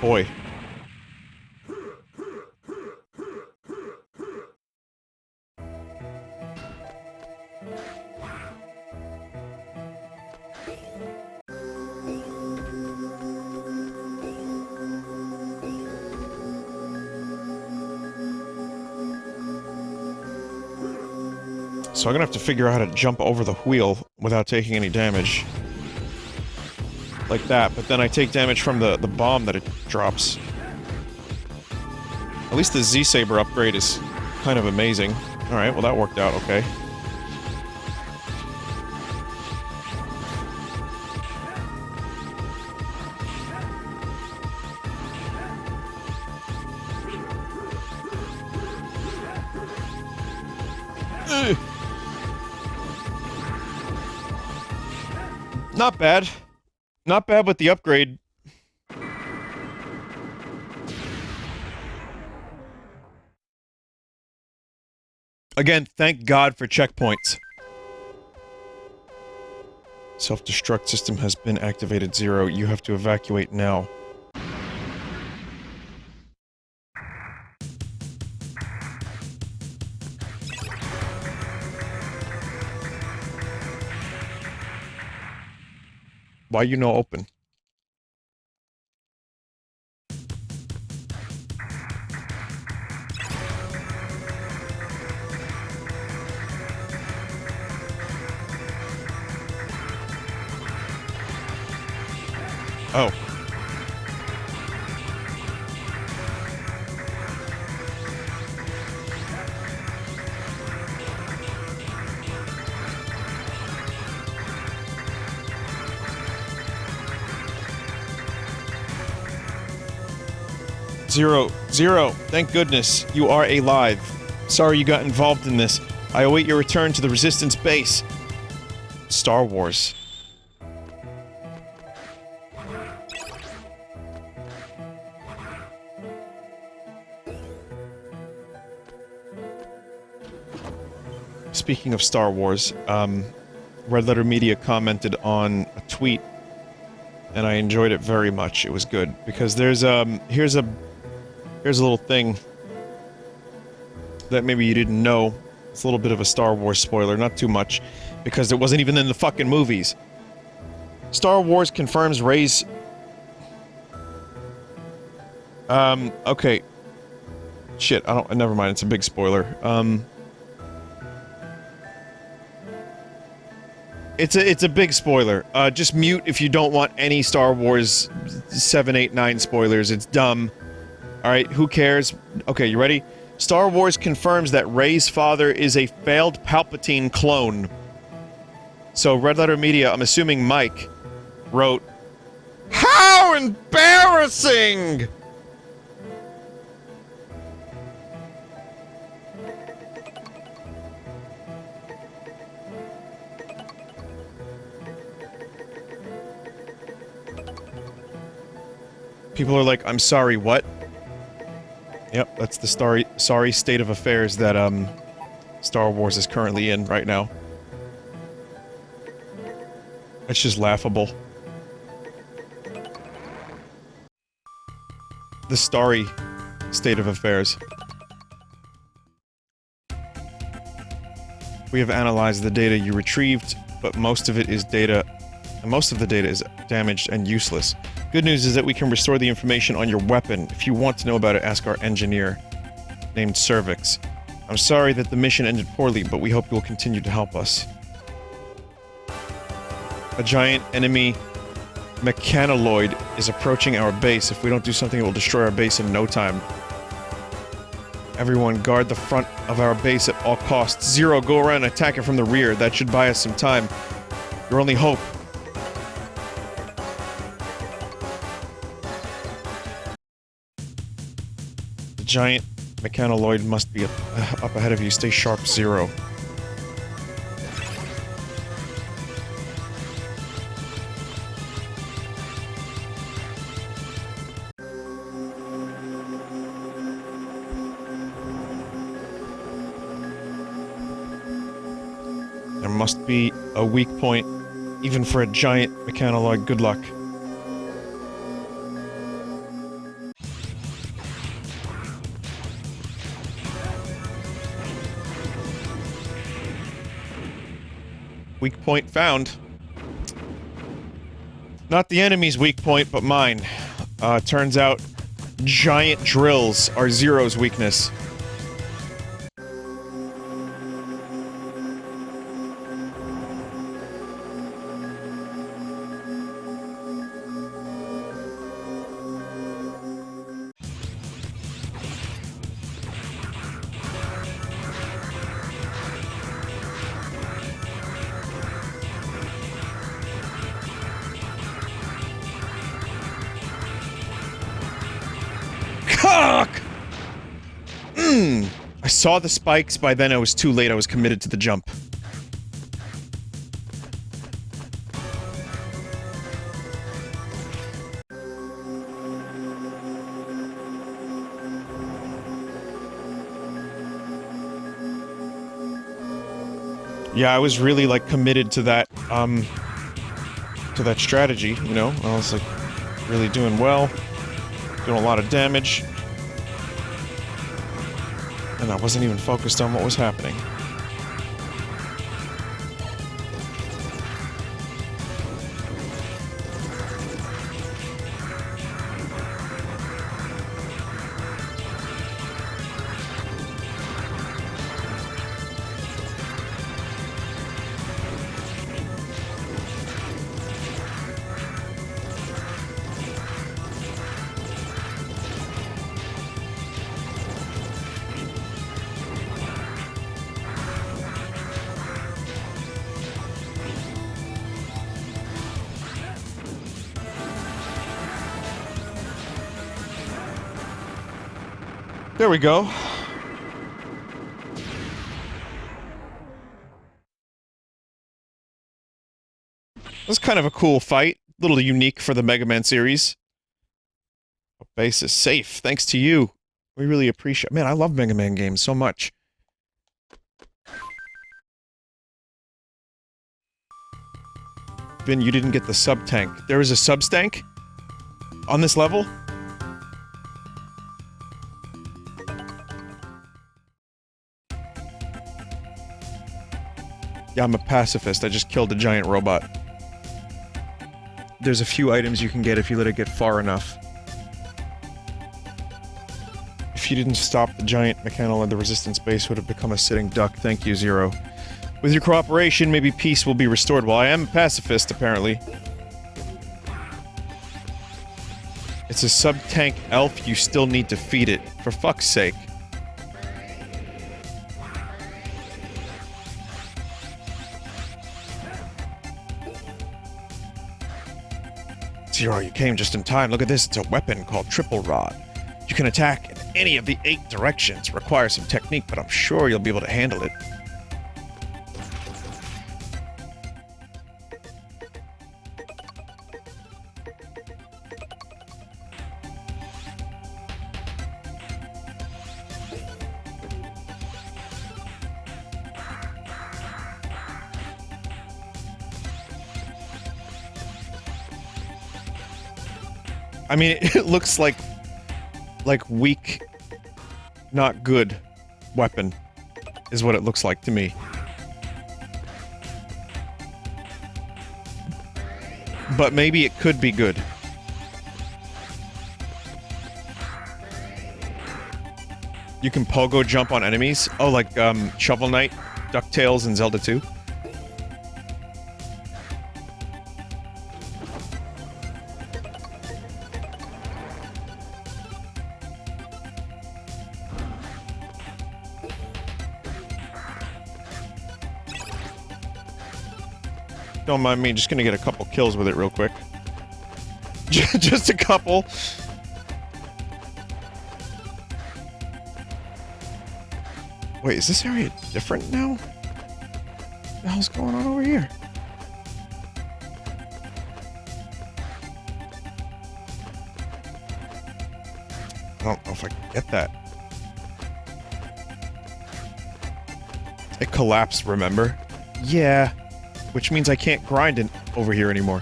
Boy. So I'm gonna have to figure out how to jump over the wheel without taking any damage. Like that, but then I take damage from the bomb that it drops. At least the Z-Saber upgrade is kind of amazing. Alright, well that worked out okay. Not bad. Not bad with the upgrade. Again, thank God for checkpoints. Self-destruct system has been activated 0. You have to evacuate now. Why you no open? Oh. Zero. Thank goodness you are alive. Sorry you got involved in this. I await your return to the Resistance base. Star Wars. Speaking of Star Wars, Red Letter Media commented on a tweet, and I enjoyed it very much. It was good because there's here's a little thing that maybe you didn't know. It's a little bit of a Star Wars spoiler, not too much, because it wasn't even in the fucking movies. Star Wars confirms Rey's... okay. Shit, never mind, it's a big spoiler. It's a big spoiler. Just mute if you don't want any Star Wars 7, 8, 9 spoilers. It's dumb. Alright, who cares? Okay, you ready? Star Wars confirms that Rey's father is a failed Palpatine clone. So, Red Letter Media, I'm assuming Mike, wrote, "How embarrassing!" People are like, I'm sorry, what? Yep, that's the sorry state of affairs that, Star Wars is currently in right now. It's just laughable. The starry state of affairs. We have analyzed the data you retrieved, but most of the data is damaged and useless. Good news is that we can restore the information on your weapon. If you want to know about it, ask our engineer, named Cervix. I'm sorry that the mission ended poorly, but we hope you will continue to help us. A giant enemy mechanoid is approaching our base. If we don't do something, it will destroy our base in no time. Everyone guard the front of our base at all costs. Zero, go around and attack it from the rear. That should buy us some time. Your only hope. The giant mechanoid must be up ahead of you. Stay sharp, Zero. There must be a weak point, even for a giant mechanoid. Good luck. Weak point found. Not the enemy's weak point, but mine. Turns out, giant drills are Zero's weakness. I saw the spikes, by then I was too late, I was committed to the jump. Yeah, I was really, like, committed to that strategy, you know? I was, like, really doing well, doing a lot of damage. And I wasn't even focused on what was happening. There we go. That's kind of a cool fight. A little unique for the Megaman series. Our base is safe, thanks to you. We really appreciate- Man, I love Mega Man games so much. Vin, you didn't get the sub-tank. There is a sub-stank? On this level? Yeah, I'm a pacifist. I just killed a giant robot. There's a few items you can get if you let it get far enough. If you didn't stop the giant mechanoid, the resistance base would have become a sitting duck. Thank you, Zero. With your cooperation, maybe peace will be restored. Well, I am a pacifist, apparently. It's a sub-tank elf. You still need to feed it. For fuck's sake. Zero, you came just in time. Look at this. It's a weapon called Triple Rod. You can attack in any of the 8 directions. Requires some technique, but I'm sure you'll be able to handle it. I mean, it looks like weak, not good weapon, is what it looks like to me. But maybe it could be good. You can pogo jump on enemies. Oh, like, Shovel Knight, DuckTales, and Zelda 2. don't mind me, just gonna get a couple kills with it real quick. Just a couple. Wait, is this area different now? What the hell's going on over here? I don't know if I can get that. It collapsed, remember? Yeah. Which means I can't grind it over here anymore.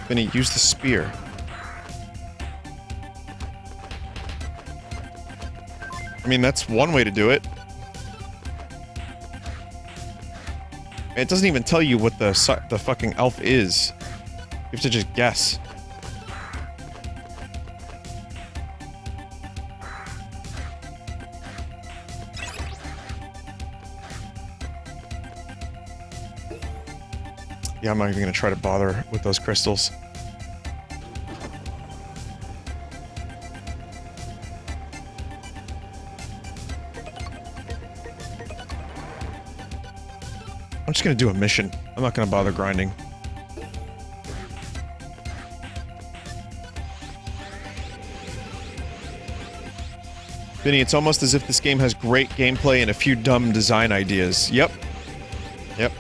Vinny, use the spear. I mean, that's one way to do it. It doesn't even tell you what the fucking elf is. You have to just guess. Yeah, I'm not even gonna try to bother with those crystals. I'm just gonna do a mission. I'm not gonna bother grinding. Vinny, it's almost as if this game has great gameplay and a few dumb design ideas. Yep. Yep.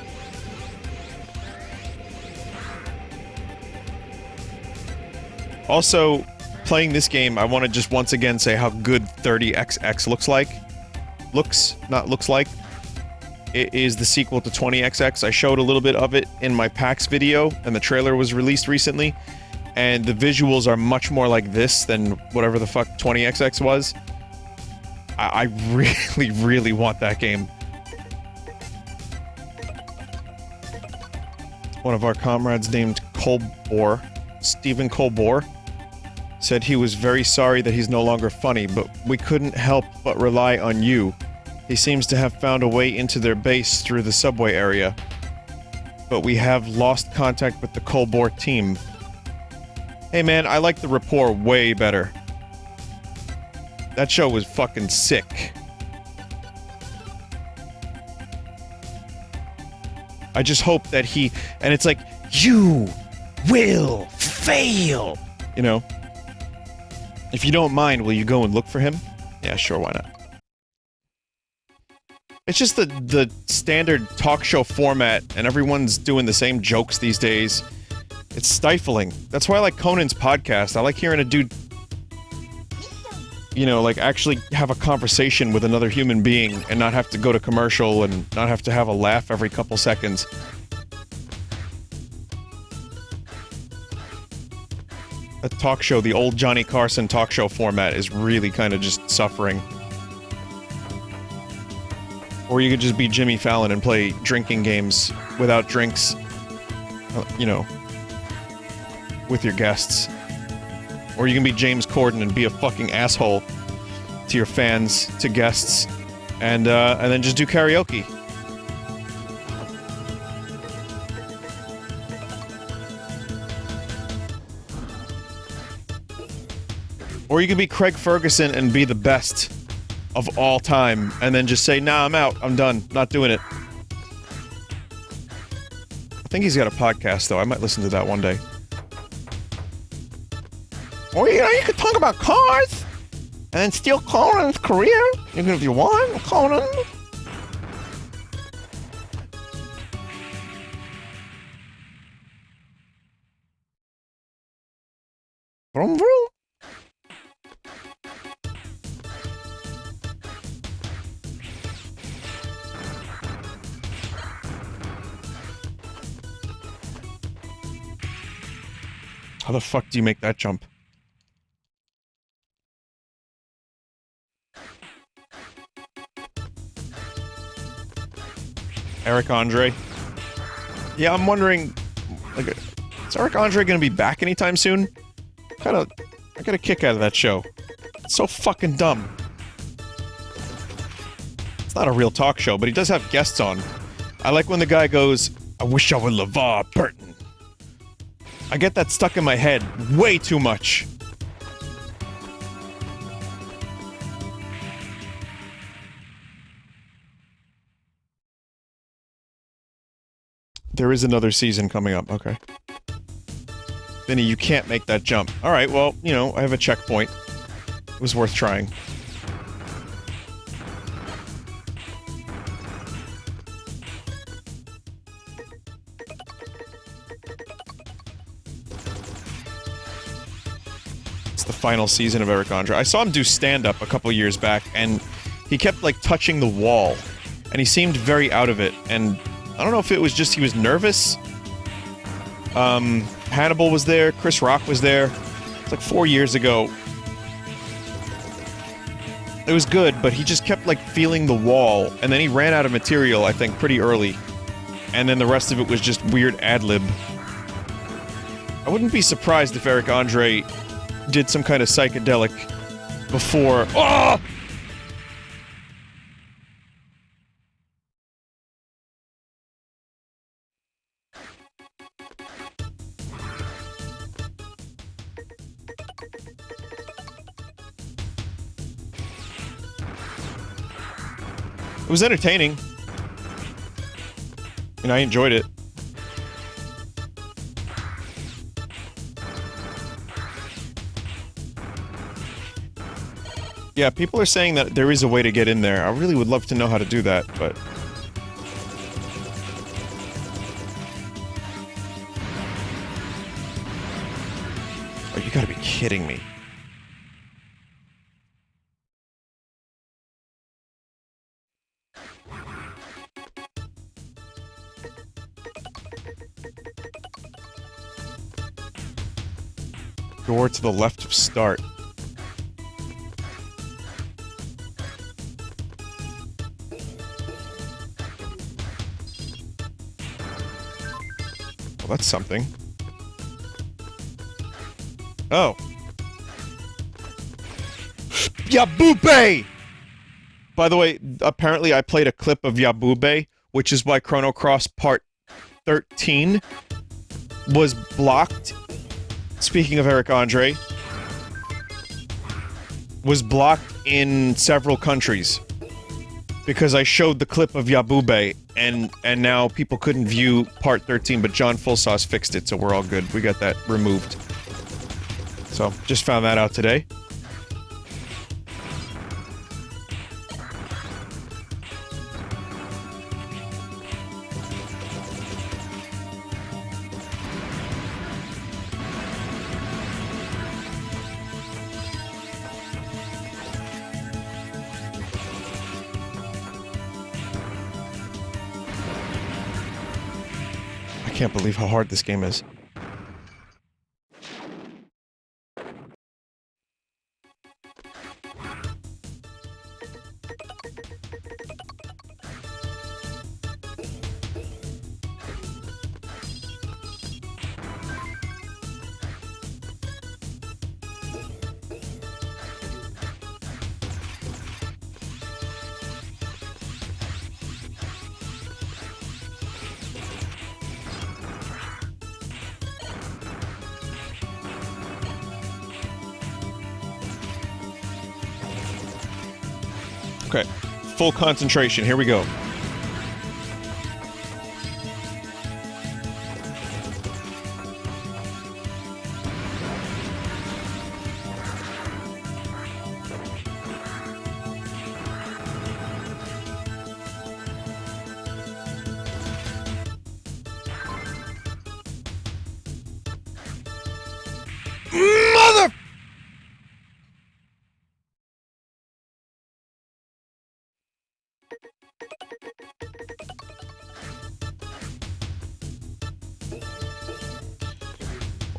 Also, playing this game, I want to just once again say how good 30XX looks like. Not looks like. It is the sequel to 20XX. I showed a little bit of it in my PAX video, and the trailer was released recently. And the visuals are much more like this than whatever the fuck 20XX was. I really, really want that game. One of our comrades named Colbor, Stephen Colbor, said he was very sorry that he's no longer funny, but we couldn't help but rely on you. He seems to have found a way into their base through the subway area. But we have lost contact with the Colbor team. Hey man, I like the rapport way better. That show was fucking sick. I just hope that he... And it's like, you will fail! You know? If you don't mind, will you go and look for him? Yeah, sure, why not? It's just the standard talk show format, and everyone's doing the same jokes these days. It's stifling. That's why I like Conan's podcast. I like hearing a dude, you know, like, actually have a conversation with another human being and not have to go to commercial and not have to have a laugh every couple seconds. A talk show, the old Johnny Carson talk show format is really kind of just suffering. Or you could just be Jimmy Fallon and play drinking games without drinks, you know, with your guests. Or you can be James Corden and be a fucking asshole to your fans, to guests, and then just do karaoke. Or you could be Craig Ferguson and be the best of all time, and then just say, nah, I'm out, I'm done, not doing it. I think he's got a podcast, though. I might listen to that one day. Or, you know, you could talk about cars, and then steal Conan's career, even if you want, Conan. Vroom vroom. How the fuck do you make that jump? Eric Andre? Yeah, I'm wondering, like, is Eric Andre gonna be back anytime soon? I got a kick out of that show. It's so fucking dumb. It's not a real talk show, but he does have guests on. I like when the guy goes, I wish I were LeVar Burton. I get that stuck in my head way too much. There is another season coming up, okay. Vinny, you can't make that jump. Alright, well, you know, I have a checkpoint. It was worth trying. It's the final season of Eric Andre. I saw him do stand-up a couple years back, and he kept, like, touching the wall. And he seemed very out of it, and I don't know if it was just he was nervous. Hannibal was there, Chris Rock was there. It's like 4 years ago. It was good, but he just kept, like, feeling the wall, and then he ran out of material, I think, pretty early. And then the rest of it was just weird ad-lib. I wouldn't be surprised if Eric Andre did some kind of psychedelic before— Oh! It was entertaining. And I enjoyed it. Yeah, people are saying that there is a way to get in there. I really would love to know how to do that, but... Oh, you gotta be kidding me. Door to the left of start. Well, that's something. Oh. Yabube! By the way, apparently I played a clip of Yabube, which is why Chrono Cross Part 13 was blocked. Speaking of Eric Andre, was blocked in several countries because I showed the clip of Yabube, and now people couldn't view Part 13, but John Fullsauce fixed it, so we're all good. We got that removed. So, just found that out today. I can't believe how hard this game is. Okay, full concentration, here we go. Mother...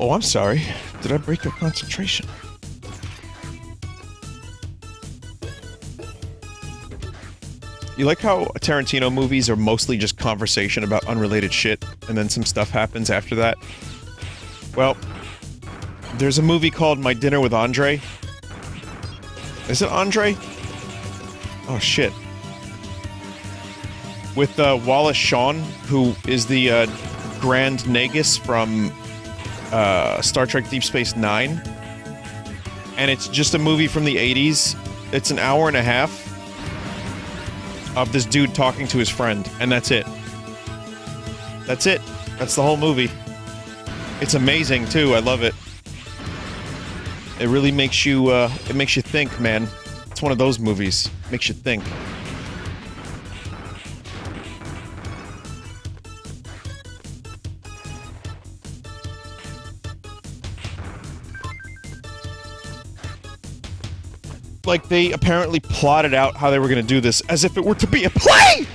Oh, I'm sorry. Did I break your concentration? You like how Tarantino movies are mostly just conversation about unrelated shit, and then some stuff happens after that? Well, there's a movie called My Dinner with Andre. Is it Andre? Oh, shit. With Wallace Shawn, who is the Grand Nagus from Star Trek Deep Space Nine. And it's just a movie from the 80s. It's an hour and a half of this dude talking to his friend, and that's it. That's it. That's the whole movie. It's amazing, too. I love it. It really makes you, it makes you think, man. It's one of those movies. Makes you think. Like, they apparently plotted out how they were gonna do this as if it were to be a play!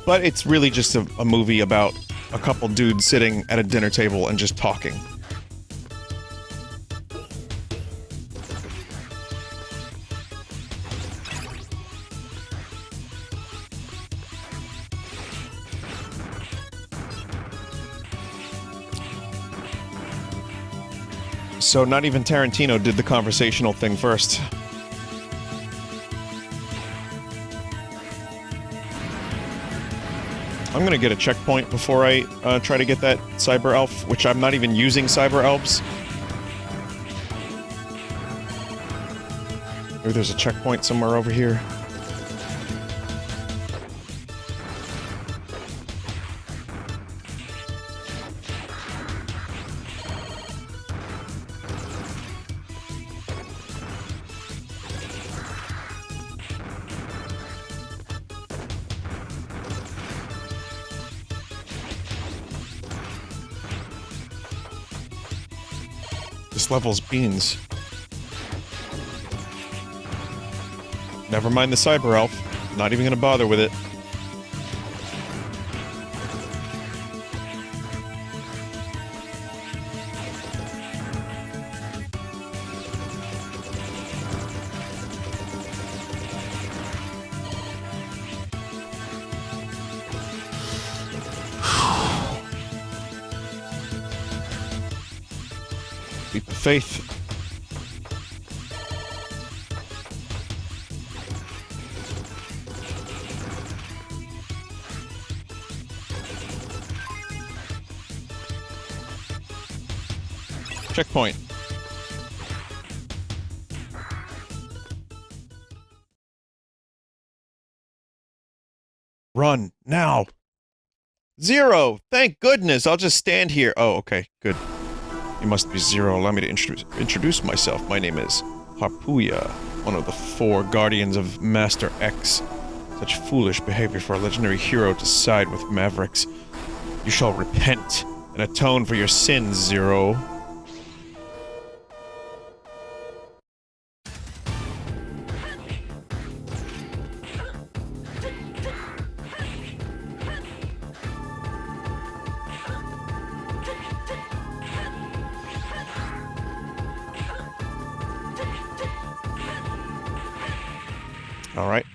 But it's really just a movie about a couple dudes sitting at a dinner table and just talking. So not even Tarantino did the conversational thing first. I'm gonna get a checkpoint before I try to get that cyber elf, which I'm not even using cyber elves. Maybe there's a checkpoint somewhere over here. This level's beans. Never mind the cyber elf. Not even gonna bother with it. Leap of faith. Checkpoint. Run, now! 0! Thank goodness! I'll just stand here. Oh, okay, good. You must be 0. Allow me to introduce myself. My name is Harpuya, one of the 4 guardians of Master X. Such foolish behavior for a legendary hero to side with Mavericks. You shall repent and atone for your sins, 0. Alright.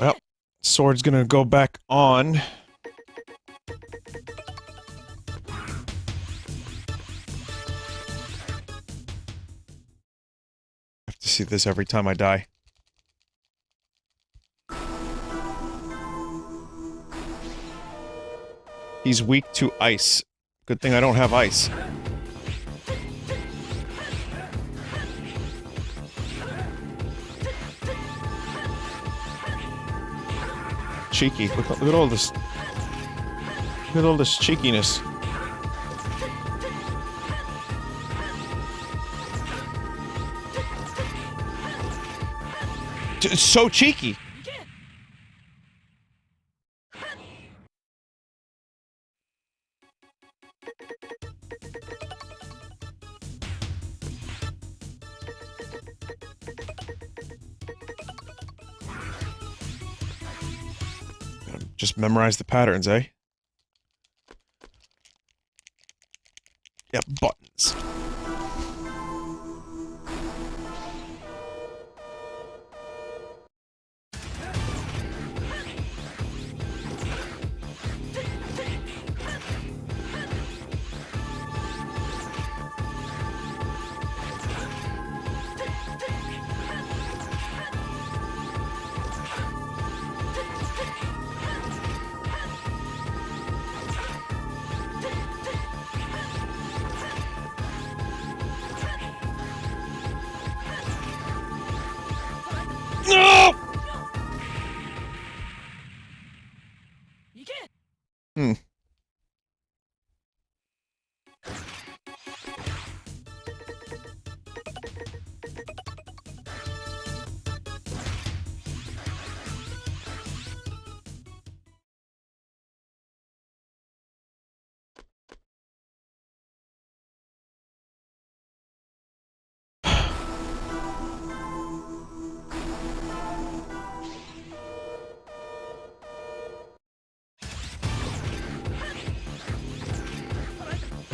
Well, sword's gonna go back on. I have to see this every time I die. He's weak to ice. Good thing I don't have ice. Cheeky. Look at all this. Look at all this cheekiness. It's so cheeky. Just memorize the patterns, eh? Yep, buttons.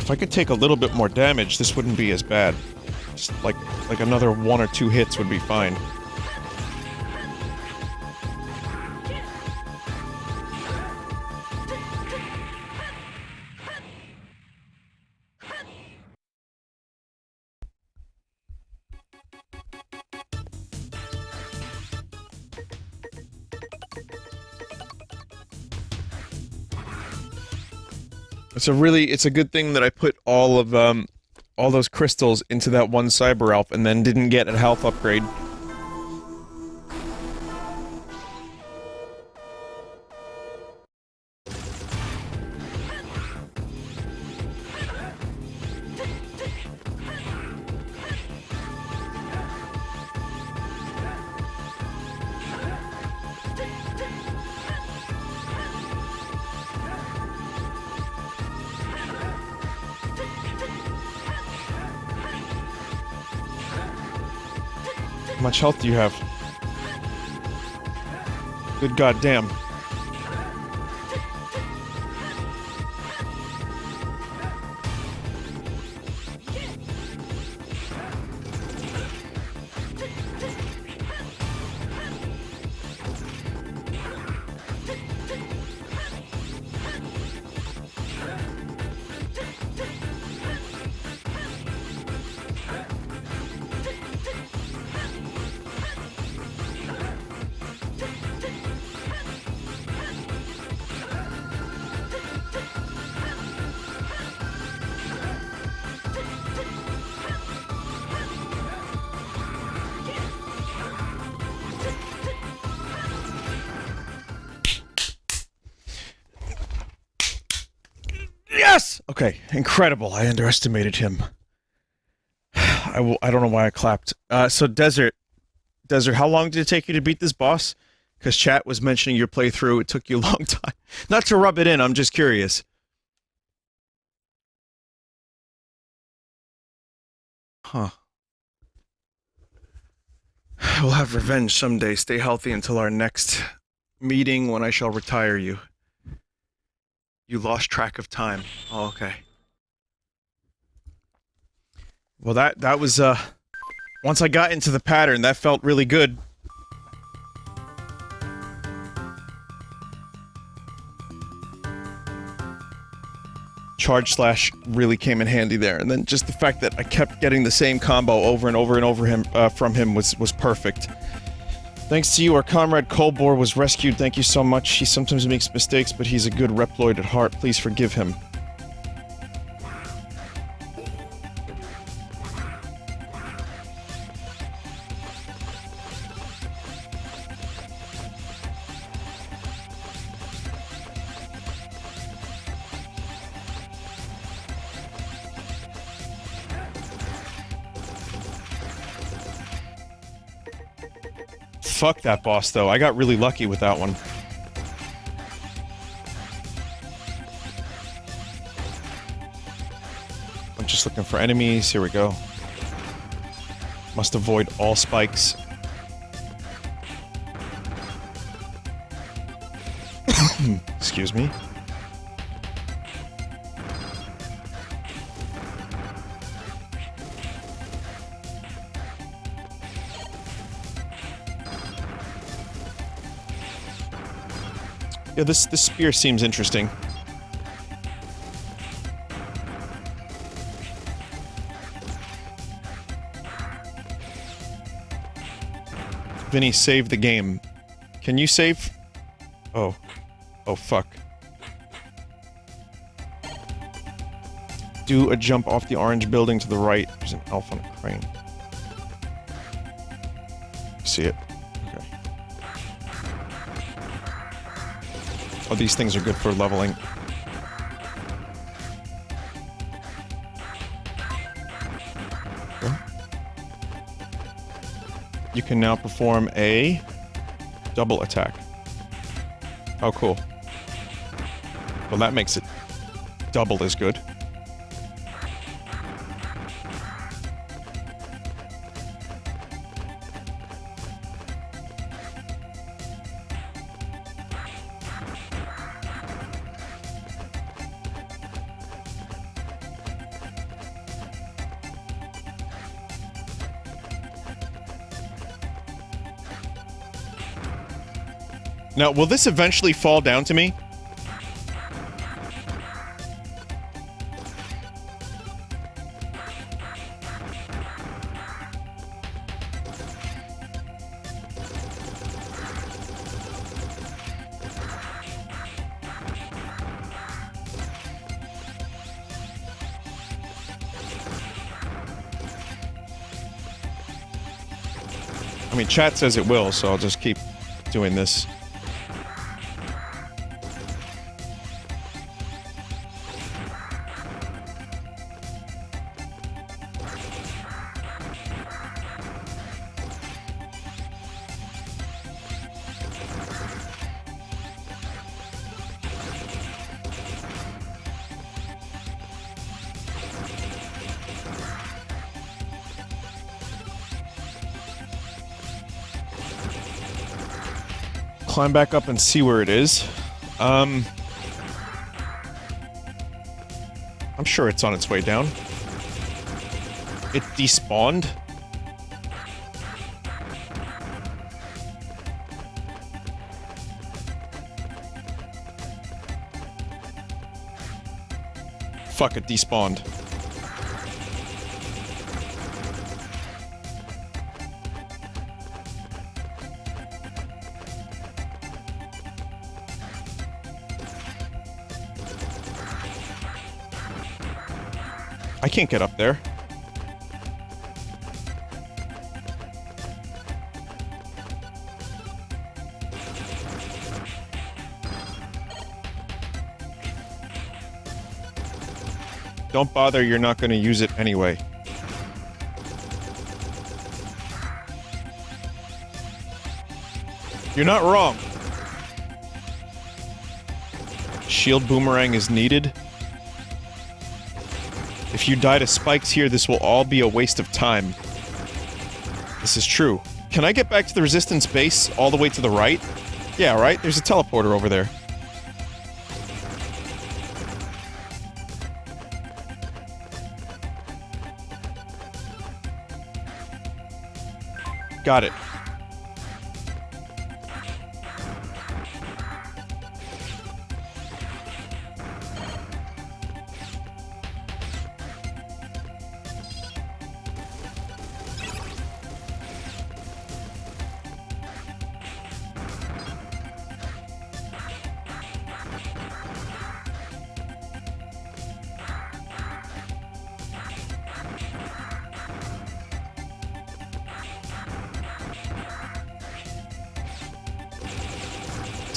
If I could take a little bit more damage, this wouldn't be as bad. Just like another 1 or 2 hits would be fine. It's a good thing that I put all those crystals into that one Cyber Elf and then didn't get a health upgrade. How much health do you have? Good goddamn. Yes! Okay, incredible. I underestimated him. I don't know why I clapped. So Desert, how long did it take you to beat this boss? Because chat was mentioning your playthrough, it took you a long time. Not to rub it in, I'm just curious. Huh. We'll have revenge someday. Stay healthy until our next meeting when I shall retire you. You lost track of time. Oh, okay. Well, that was, once I got into the pattern, that felt really good. Charge Slash really came in handy there, and then just the fact that I kept getting the same combo over and over and over from him was perfect. Thanks to you, our comrade Kolbor was rescued. Thank you so much. He sometimes makes mistakes, but he's a good Reploid at heart. Please forgive him. Fuck that boss, though. I got really lucky with that one. I'm just looking for enemies. Here we go. Must avoid all spikes. Excuse me. Yeah, this spear seems interesting. Vinny, save the game. Can you save? Oh. Oh, fuck. Do a jump off the orange building to the right. There's an elf on a crane. See it? Okay. Oh, these things are good for leveling. Okay. You can now perform a double attack. Oh, cool. Well, that makes it double as good. Now, will this eventually fall down to me? I mean, chat says it will, so I'll just keep doing this. Climb back up and see where it is. I'm sure it's on its way down. It despawned. Fuck, it despawned. I can't get up there. Don't bother, you're not going to use it anyway. You're not wrong. Shield boomerang is needed. If you die to spikes here, this will all be a waste of time. This is true. Can I get back to the resistance base all the way to the right? Yeah, right? There's a teleporter over there. Got it.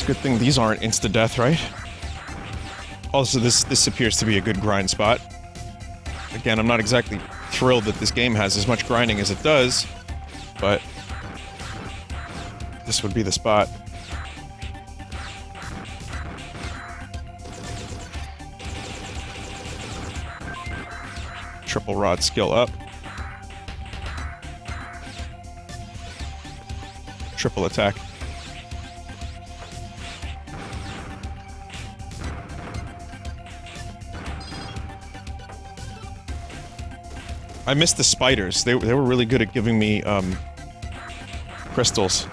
Good thing these aren't insta-death, right? Also, this appears to be a good grind spot. Again, I'm not exactly thrilled that this game has as much grinding as it does, but this would be the spot. Triple rod skill up. Triple attack. I missed the spiders. They were really good at giving me, crystals.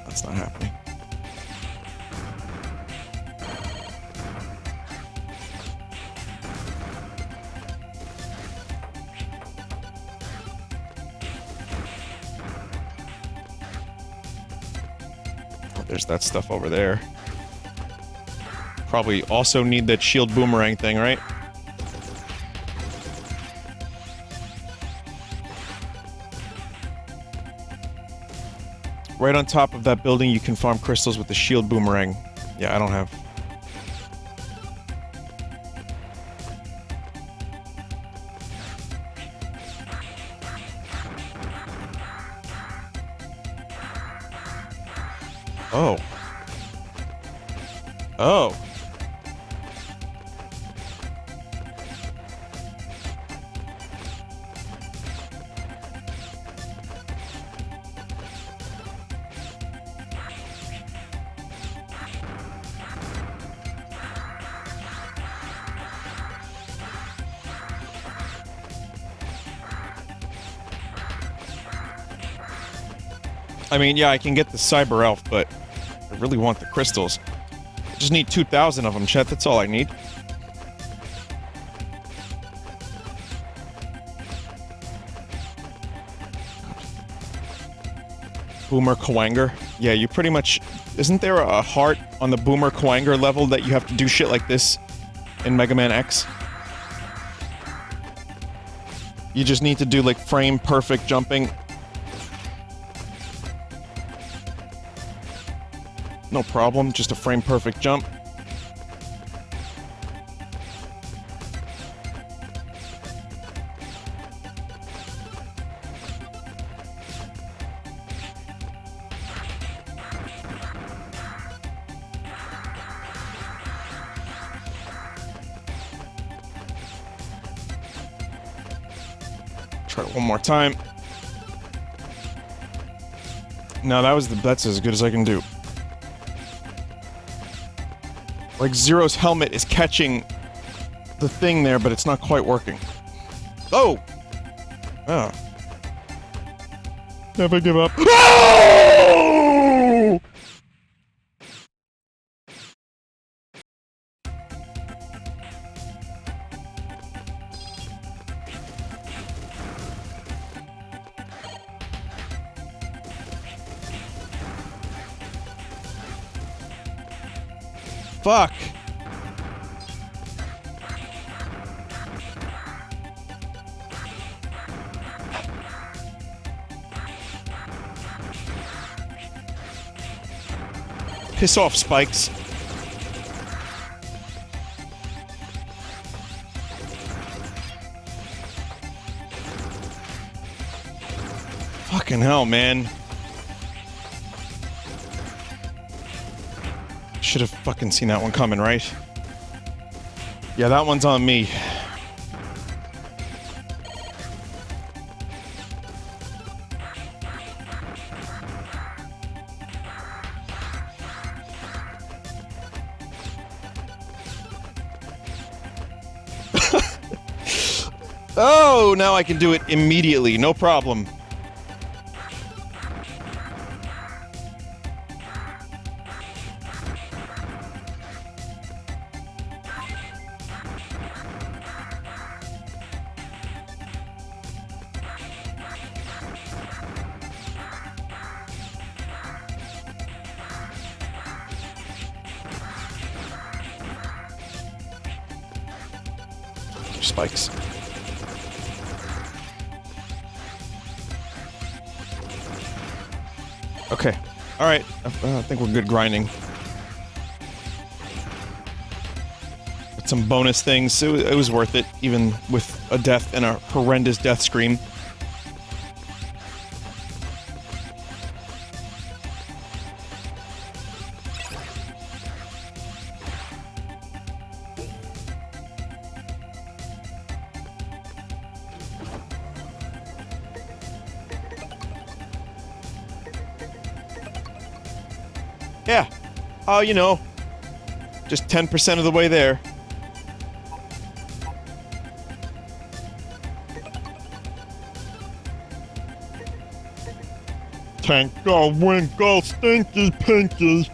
That's not happening. Oh, there's that stuff over there. Probably also need that shield boomerang thing, right? Right on top of that building, you can farm crystals with the shield boomerang. Yeah, I don't have. Oh. Oh. I mean, yeah, I can get the Cyber Elf, but I really want the crystals. I just need 2,000 of them, Chet. That's all I need. Boomer Kwanger. Yeah, you pretty much... Isn't there a heart on the Boomer Kwanger level that you have to do shit like this in Mega Man X? You just need to do, like, frame-perfect jumping. No problem, just a frame-perfect jump. Try it one more time. No, that's as good as I can do. Like, Zero's helmet is catching the thing there, but it's not quite working. Oh! Oh. Never give up. Oh! Fuck. Piss off, Spikes. Fucking hell, man. Should have fucking seen that one coming, right? Yeah, that one's on me. Oh, now I can do it immediately, no problem. Spikes. Okay. Alright. I think we're good grinding. With some bonus things, it was worth it, even with a death and a horrendous death scream. Yeah. Oh, you know. Just 10% of the way there. Tinkle, winkle, stinky, pinky.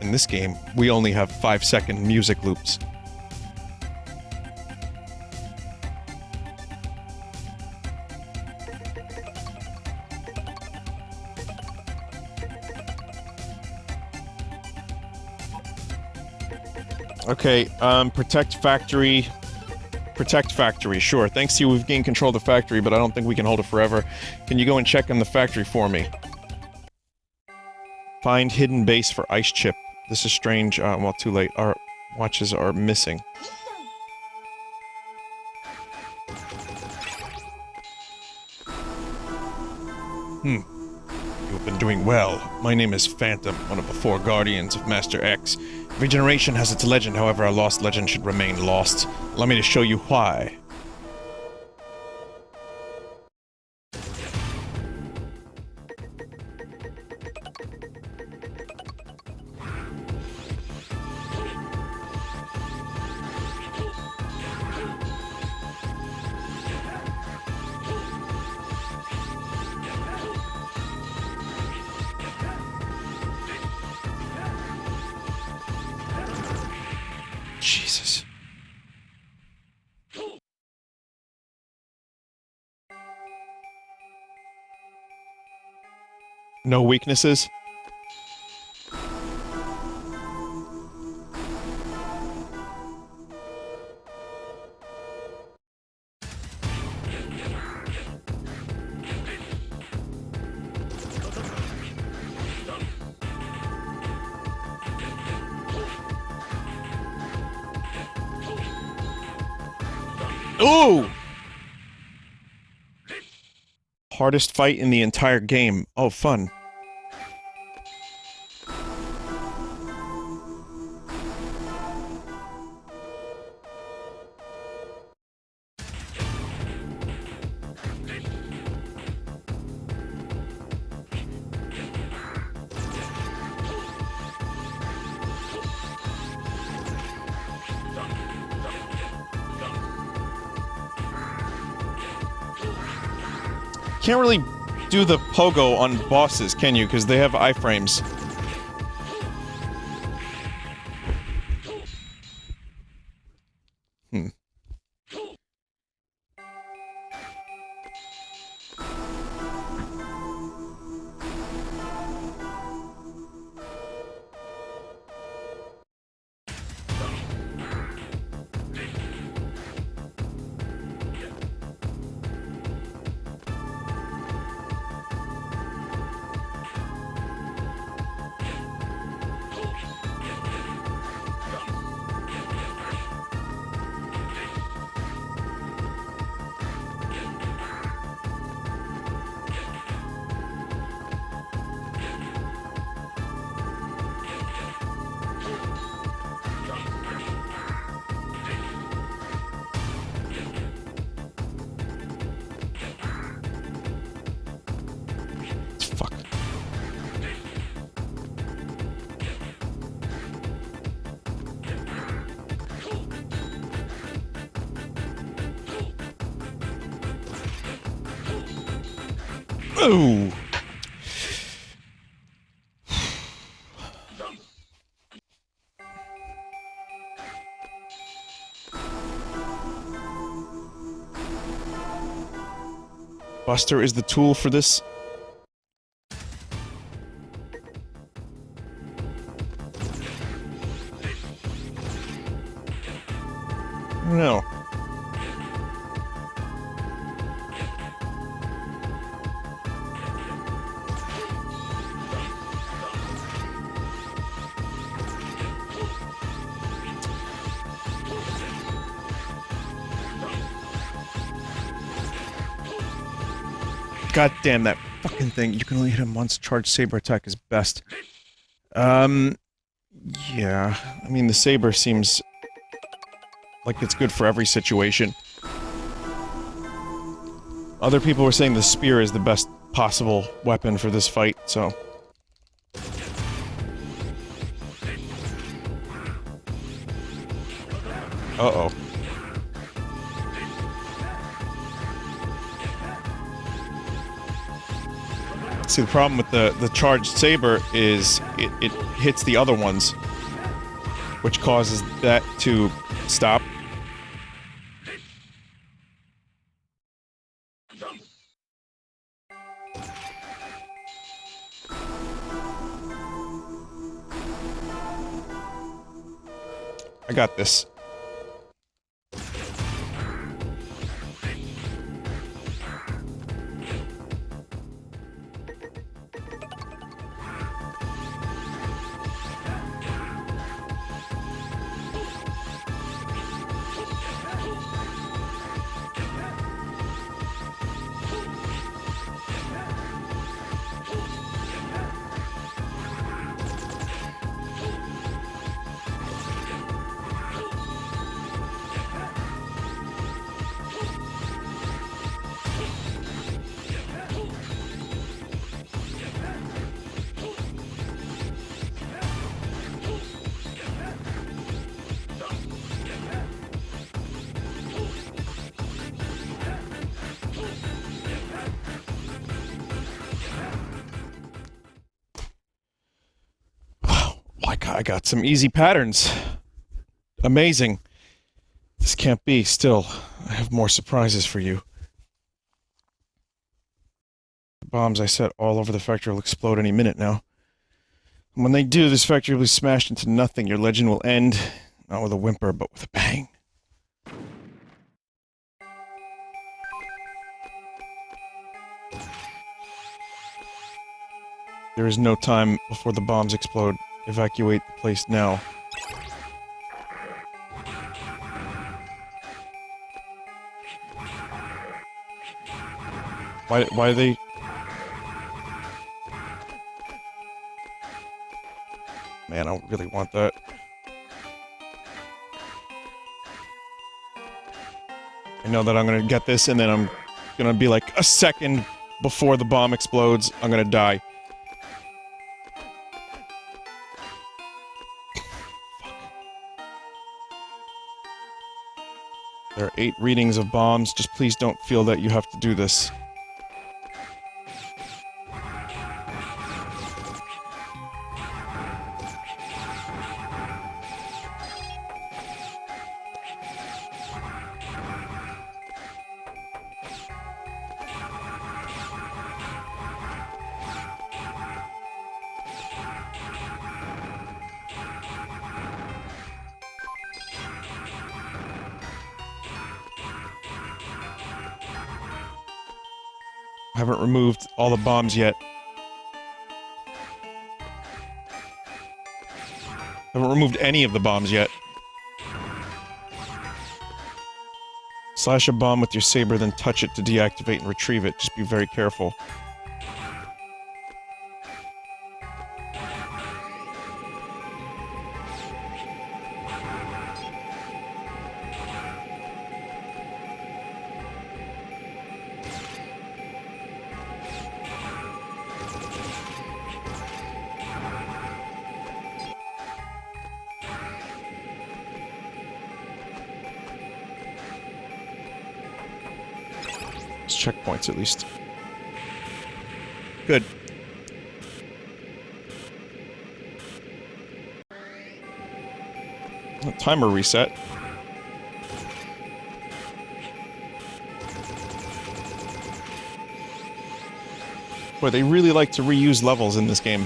In this game, we only have 5-second music loops. Okay, protect factory. Protect factory, sure. Thanks to you, we've gained control of the factory, but I don't think we can hold it forever. Can you go and check on the factory for me? Find hidden base for ice chip. This is strange. Well, too late. Our watches are missing. You have been doing well. My name is Phantom, one of the 4 guardians of Master X. Every generation has its legend, however, a lost legend should remain lost. Allow me to show you why. Jesus. No weaknesses? Ooh! Hardest fight in the entire game. Oh, fun. Can't really do the pogo on bosses, can you? Because they have iframes. Fuck. Ooh. Buster is the tool for this. No. God damn that fucking thing. You can only hit him once. Charged saber attack is best. Yeah. I mean, the saber seems like it's good for every situation. Other people were saying the spear is the best possible weapon for this fight, so... Uh-oh. See, the problem with the charged saber is it hits the other ones, which causes that to stop. I got this. I got some easy patterns. Amazing. This can't be. Still, I have more surprises for you. The bombs I set all over the factory will explode any minute now. And when they do, this factory will be smashed into nothing. Your legend will end, not with a whimper, but with a bang. There is no time before the bombs explode. Evacuate the place now. Why are they... Man, I don't really want that. I know that I'm gonna get this, and then I'm gonna be like a second before the bomb explodes, I'm gonna die. There are 8 readings of bombs, just please don't feel that you have to do this. I haven't removed all the bombs yet. I haven't removed any of the bombs yet. Slash a bomb with your saber, then touch it to deactivate and retrieve it. Just be very careful. Checkpoints, at least. Good. Timer reset. Boy, they really like to reuse levels in this game.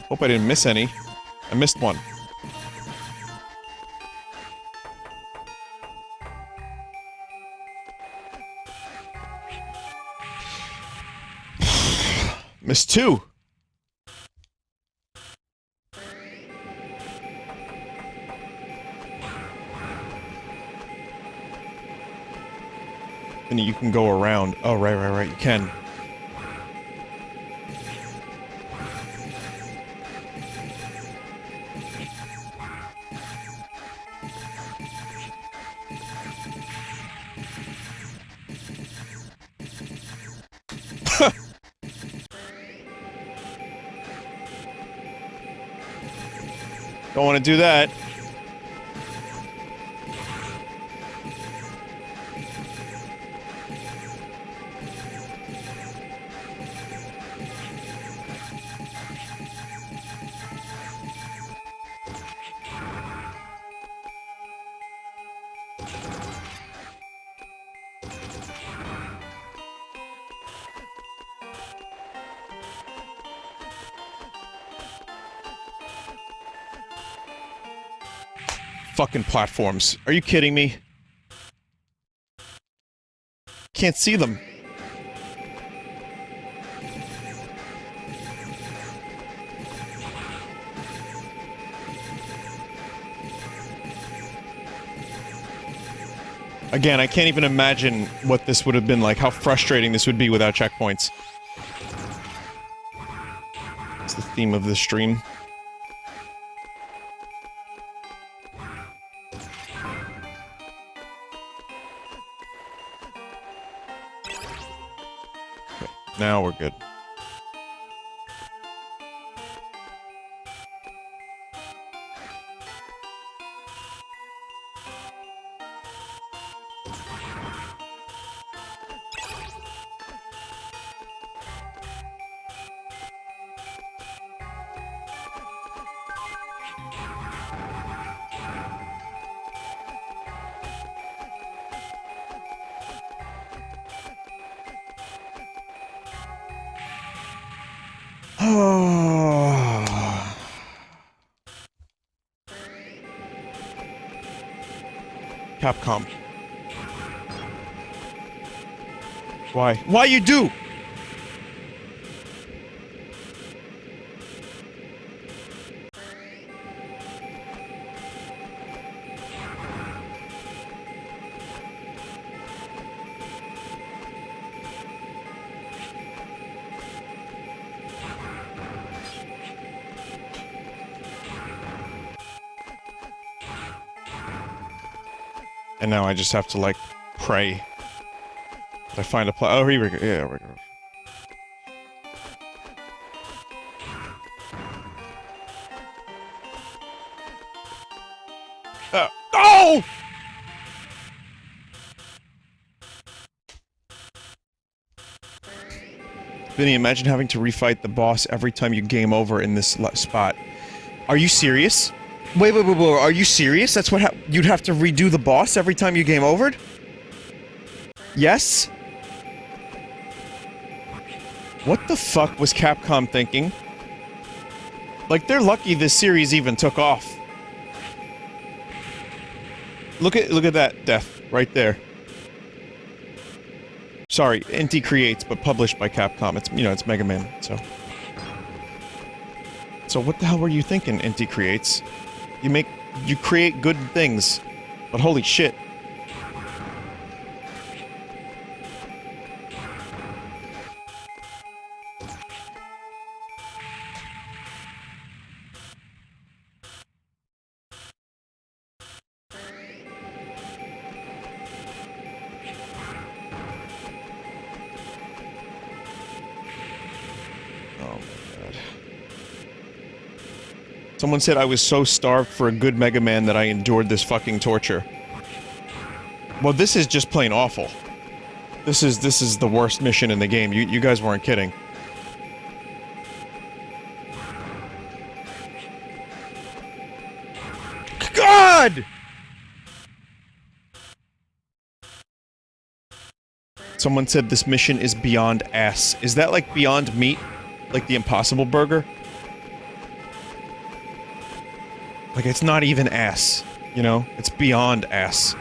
Hope I didn't miss any. I missed one. Missed 2. And you can go around. Oh, right, you can. Don't want to do that. Fucking platforms. Are you kidding me? Can't see them. Again, I can't even imagine what this would have been like, how frustrating this would be without checkpoints. It's the theme of this stream. Now we're good. Capcom. Why? Why you do? And now I just have to, like, pray that I find a oh, here we go. Yeah, we go. Oh! Vinny, imagine having to refight the boss every time you game over in this spot. Are you serious? Wait, are you serious? That's what you'd have to redo the boss every time you game overed? Yes? What the fuck was Capcom thinking? Like, they're lucky this series even took off. Look at that death right there. Sorry, Inti Creates, but published by Capcom. It's, you know, it's Megaman, so. So what the hell were you thinking, Inti Creates? You create good things, but holy shit. Someone said I was so starved for a good Mega Man that I endured this fucking torture. Well, this is just plain awful. This is the worst mission in the game. You guys weren't kidding. God! Someone said this mission is beyond ass. Is that like Beyond Meat? Like the Impossible Burger? Like, it's not even ass, you know? It's beyond ass.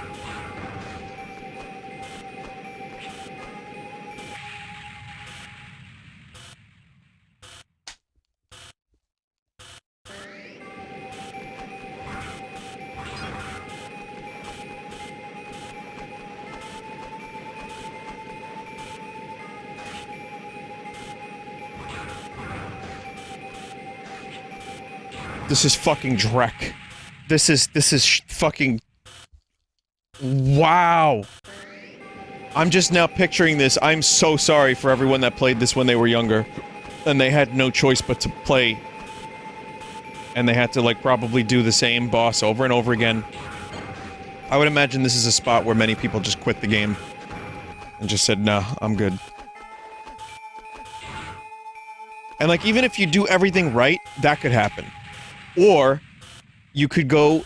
This is fucking Drek. This is fucking... Wow. I'm just now picturing this. I'm so sorry for everyone that played this when they were younger. And they had no choice but to play. And they had to, like, probably do the same boss over and over again. I would imagine this is a spot where many people just quit the game. And just said, nah, I'm good. And, like, even if you do everything right, that could happen. Or, you could go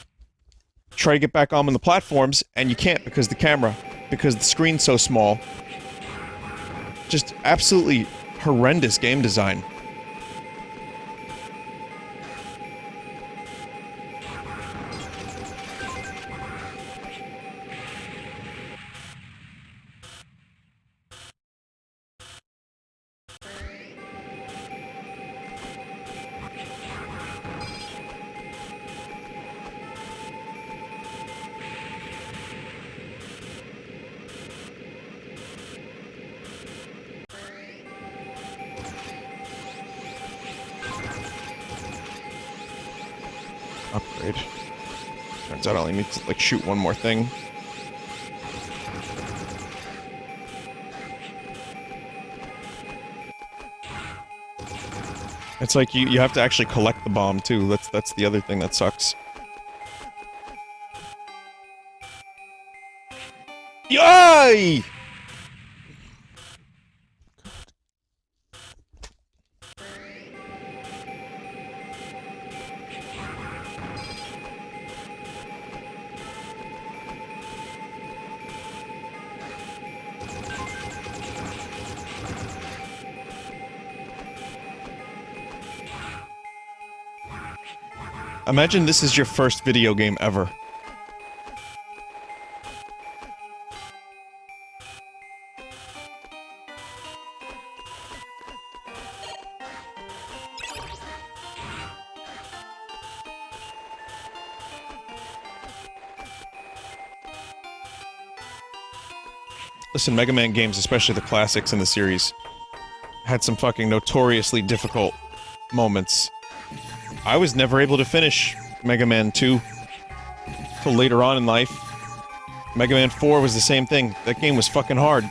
try to get back on the platforms, and you can't because the camera, because the screen's so small. Just absolutely horrendous game design. Upgrade. Turns out I only need to, like, shoot one more thing. It's like you have to actually collect the bomb, too. That's the other thing that sucks. Yay! Imagine this is your first video game ever. Listen, Mega Man games, especially the classics in the series, had some fucking notoriously difficult moments. I was never able to finish Mega Man 2 till later on in life. Mega Man 4 was the same thing. That game was fucking hard.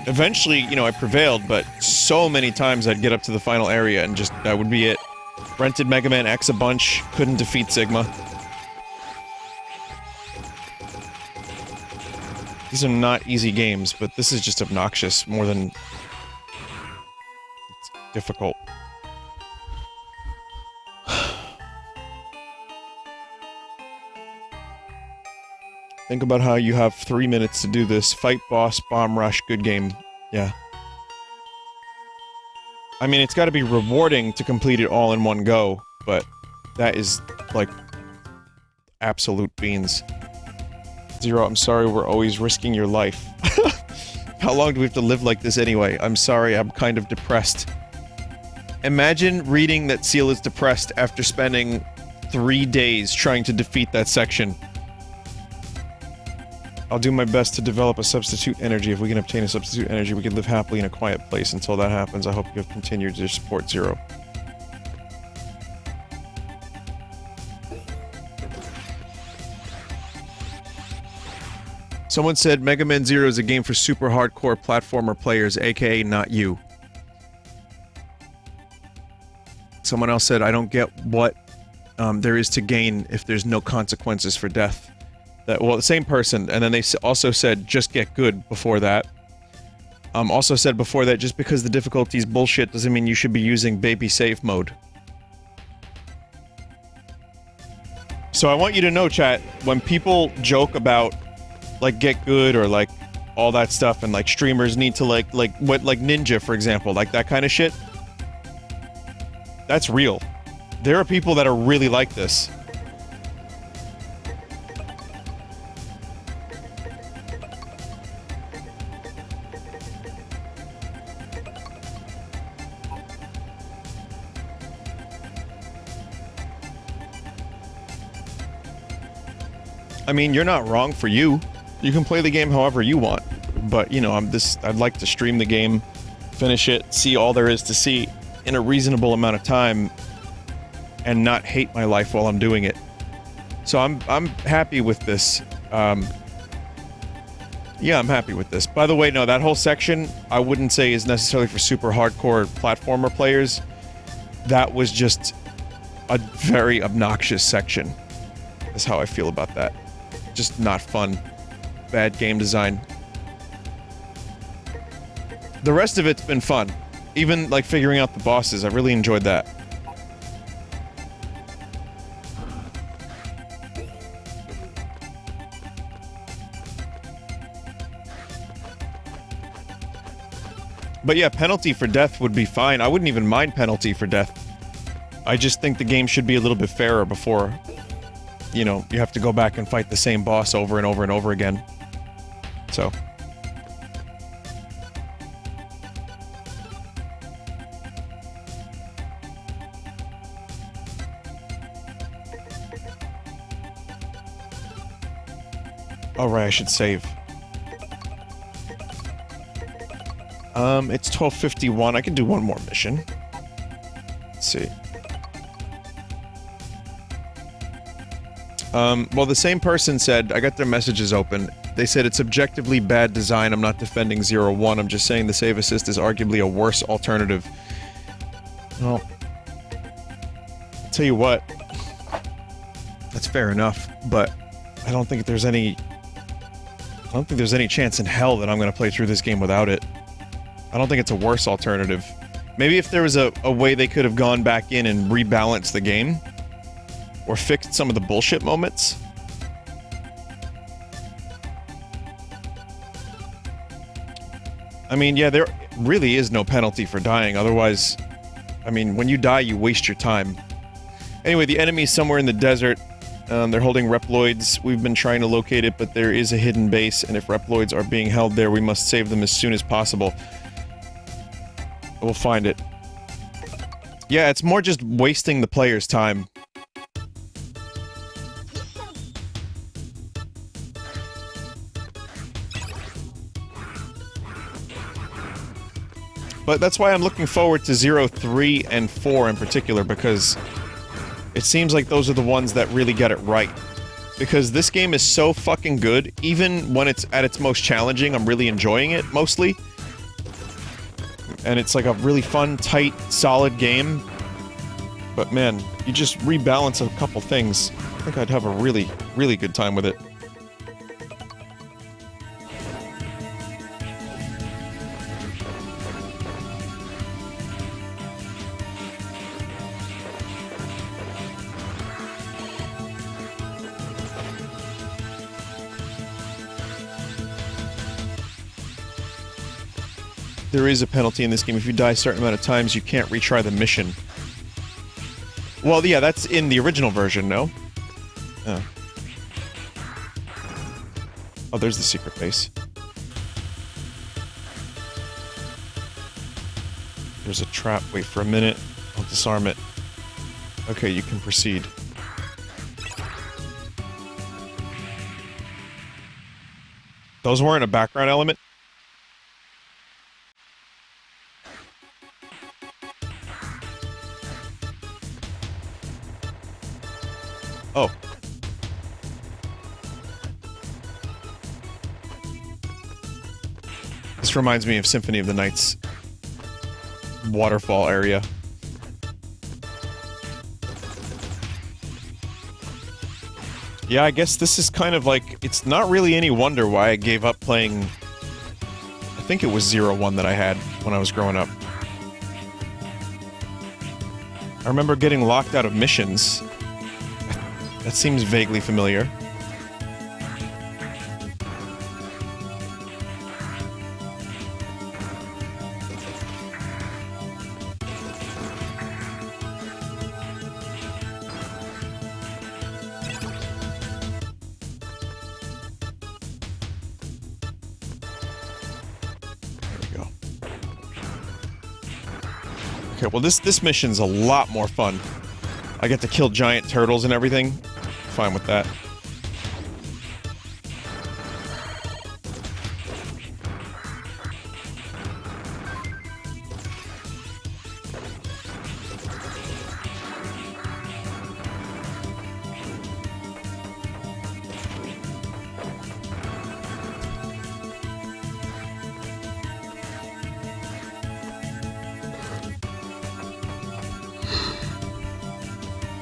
Eventually, you know, I prevailed, but so many times I'd get up to the final area and just, that would be it. Rented Mega Man X a bunch, couldn't defeat Sigma. These are not easy games, but this is just obnoxious more than... it's difficult. Think about how you have 3 minutes to do this. Fight boss, bomb rush, good game. Yeah. I mean, it's gotta be rewarding to complete it all in one go, but that is, like, absolute beans. Zero, I'm sorry, we're always risking your life. How long do we have to live like this anyway? I'm sorry, I'm kind of depressed. Imagine reading that Seal is depressed after spending 3 days trying to defeat that section. I'll do my best to develop a substitute energy. If we can obtain a substitute energy, we can live happily in a quiet place. Until that happens, I hope you have continued to support Zero. Someone said Mega Man Zero is a game for super hardcore platformer players, aka not you. Someone else said, I don't get what there is to gain if there's no consequences for death. Well, the same person, and then they also said, just get good before that. Also said before that, just because the difficulty's bullshit doesn't mean you should be using baby save mode. So I want you to know, chat, when people joke about, like, get good or, like, all that stuff, and, like, streamers need to, like Ninja, for example, like, that kind of shit. That's real. There are people that are really like this. I mean, you're not wrong for you. You can play the game however you want. But, you know, I'd like to stream the game, finish it, see all there is to see in a reasonable amount of time, and not hate my life while I'm doing it. So I'm happy with this. Yeah, I'm happy with this. By the way, no, that whole section, I wouldn't say is necessarily for super hardcore platformer players. That was just a very obnoxious section. That's how I feel about that. Just not fun. Bad game design. The rest of it's been fun. Even, like, figuring out the bosses, I really enjoyed that. But yeah, penalty for death would be fine. I wouldn't even mind penalty for death. I just think the game should be a little bit fairer before, you know, you have to go back and fight the same boss over and over and over again. So. Alright, I should save. It's 12:51. I can do one more mission. Let's see. Well, the same person said, I got their messages open. They said it's objectively bad design. I'm not defending 0-1. I'm just saying the save assist is arguably a worse alternative. Well, I'll tell you what. That's fair enough, but I don't think there's any chance in hell that I'm gonna play through this game without it. I don't think it's a worse alternative. Maybe if there was a way they could have gone back in and rebalanced the game, or fixed some of the bullshit moments. I mean, yeah, there really is no penalty for dying, otherwise, I mean, when you die, you waste your time. Anyway, the enemy's somewhere in the desert. They're holding Reploids. We've been trying to locate it, but there is a hidden base, and if Reploids are being held there, we must save them as soon as possible. We'll find it. Yeah, it's more just wasting the player's time. But that's why I'm looking forward to 0, 3, and 4 in particular, because it seems like those are the ones that really get it right. Because this game is so fucking good, even when it's at its most challenging, I'm really enjoying it, mostly. And it's like a really fun, tight, solid game. But man, you just rebalance a couple things. I think I'd have a really, really good time with it. There is a penalty in this game. If you die a certain amount of times, you can't retry the mission. Well, yeah, that's in the original version, no? Oh. Oh, there's the secret base. There's a trap. Wait for a minute. I'll disarm it. Okay, you can proceed. Those weren't a background element? Oh. This reminds me of Symphony of the Night's waterfall area. Yeah, I guess this is kind of like... It's not really any wonder why I gave up playing... I think it was 0-1 that I had when I was growing up. I remember getting locked out of missions. That seems vaguely familiar. There we go. Okay, well this mission's a lot more fun. I get to kill giant turtles and everything. Fine with that.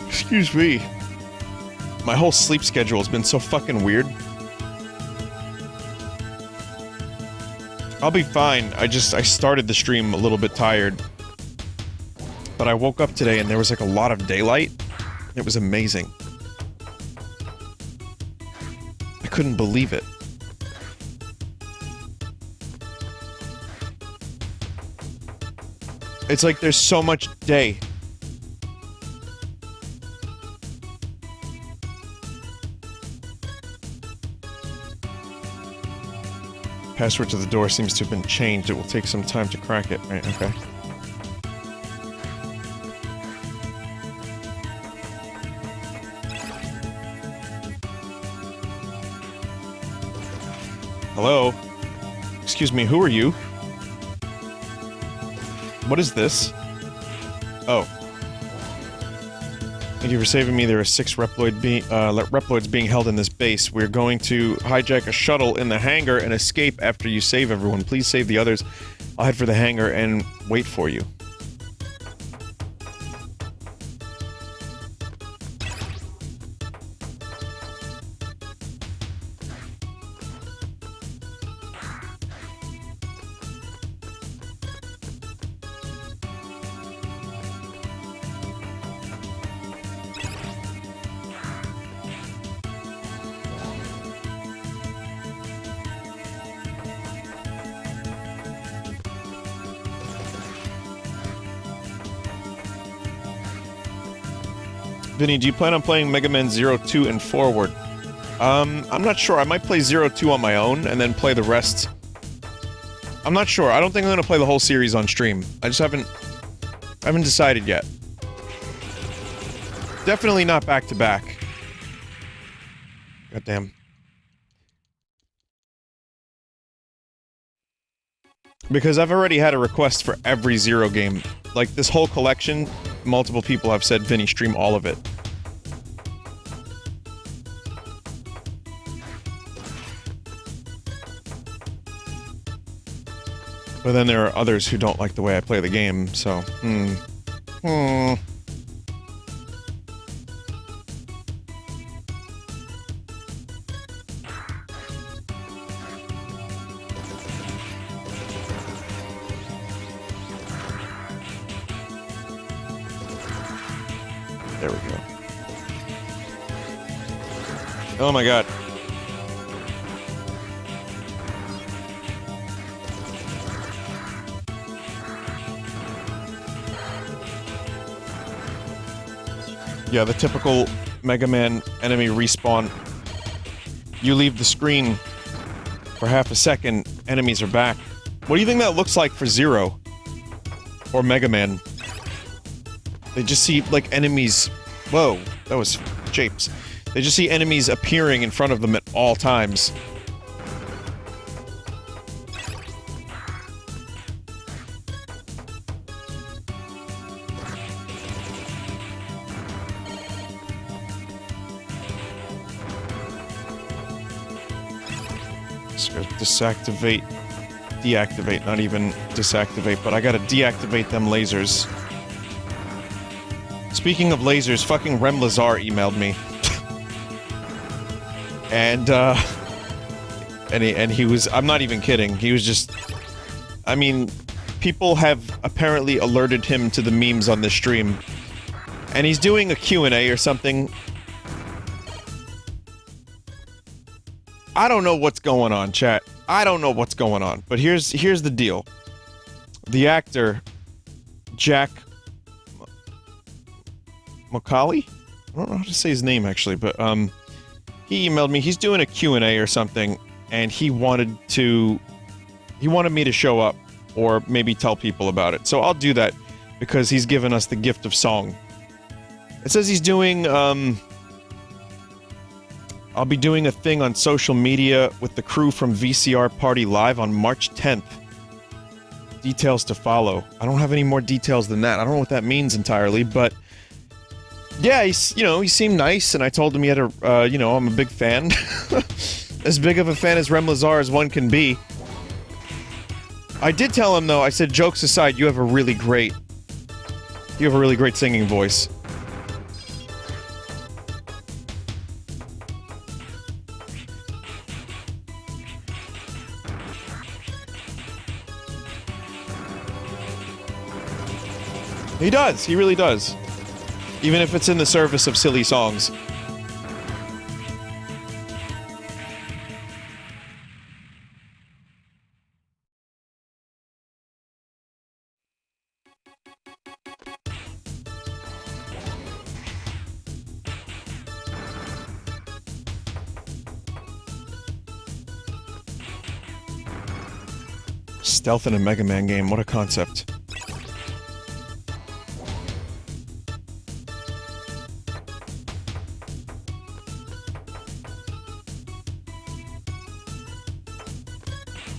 Excuse me. My whole sleep schedule has been so fucking weird. I'll be fine. I started the stream a little bit tired. But I woke up today and there was like a lot of daylight. It was amazing. I couldn't believe it. It's like there's so much day. Password to the door seems to have been changed. It will take some time to crack it. Right, okay. Hello? Excuse me, who are you? What is this? Oh. Thank you for saving me. There are 6 Reploids being held in this base. We're going to hijack a shuttle in the hangar and escape after you save everyone. Please save the others. I'll head for the hangar and wait for you. Vinny, do you plan on playing Mega Man 0, 2, and forward? I'm not sure. I might play 0, 2 on my own, and then play the rest. I'm not sure. I don't think I'm gonna play the whole series on stream. I just haven't decided yet. Definitely not back to back. Goddamn. Because I've already had a request for every Zero game. Like, this whole collection, multiple people have said, Vinny, stream all of it. But then there are others who don't like the way I play the game, so, There we go. Oh my god. Yeah, the typical Mega Man enemy respawn. You leave the screen for half a second, enemies are back. What do you think that looks like for Zero? Or Mega Man? They just see, like, enemies... Whoa, that was japes. They just see enemies appearing in front of them at all times. Just gotta disactivate... Deactivate, not even disactivate, but I gotta deactivate them lasers. Speaking of lasers, fucking Rem Lazar emailed me. And he was... I'm not even kidding, he was just... I mean, people have apparently alerted him to the memes on this stream. And he's doing a Q&A or something. I don't know what's going on, chat. I don't know what's going on. But here's the deal. The actor, Jack... Macaulay? I don't know how to say his name, actually, but, he emailed me. He's doing a Q&A or something, and he wanted me to show up, or maybe tell people about it. So I'll do that, because he's given us the gift of song. It says he's doing, I'll be doing a thing on social media with the crew from VCR Party Live on March 10th. Details to follow. I don't have any more details than that. I don't know what that means entirely, but... Yeah, he seemed nice, and I told him he had a, I'm a big fan. As big of a fan as Rem Lazar as one can be. I did tell him, though, I said, jokes aside, you have a really great singing voice. He does, he really does. Even if it's in the service of silly songs. Stealth in a Mega Man game, what a concept.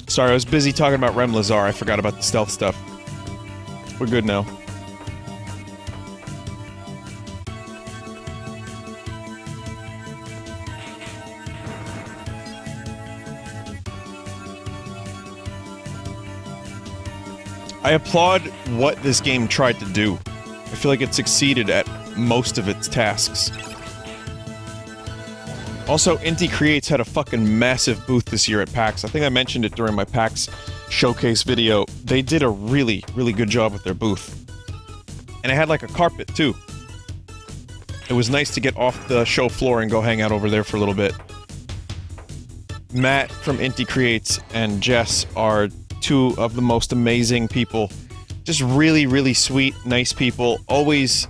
Sorry, I was busy talking about Rem Lazar. I forgot about the stealth stuff. We're good now. I applaud what this game tried to do. I feel like it succeeded at most of its tasks. Also, Inti Creates had a fucking massive booth this year at PAX. I think I mentioned it during my PAX showcase video. They did a really, really good job with their booth. And it had like a carpet, too. It was nice to get off the show floor and go hang out over there for a little bit. Matt from Inti Creates and Jess are two of the most amazing people. Just really, really sweet, nice people. Always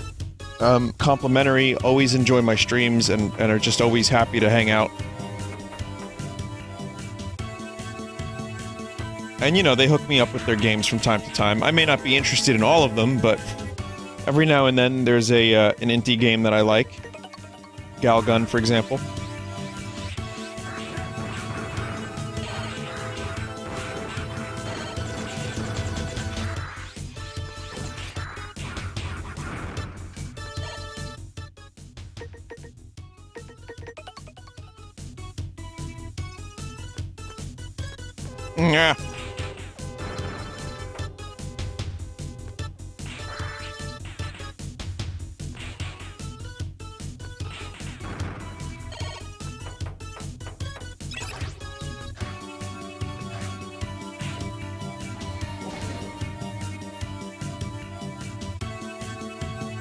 complimentary, always enjoy my streams, and are just always happy to hang out. And, you know, they hook me up with their games from time to time. I may not be interested in all of them, but every now and then there's an indie game that I like. Galgun, for example. Yeah.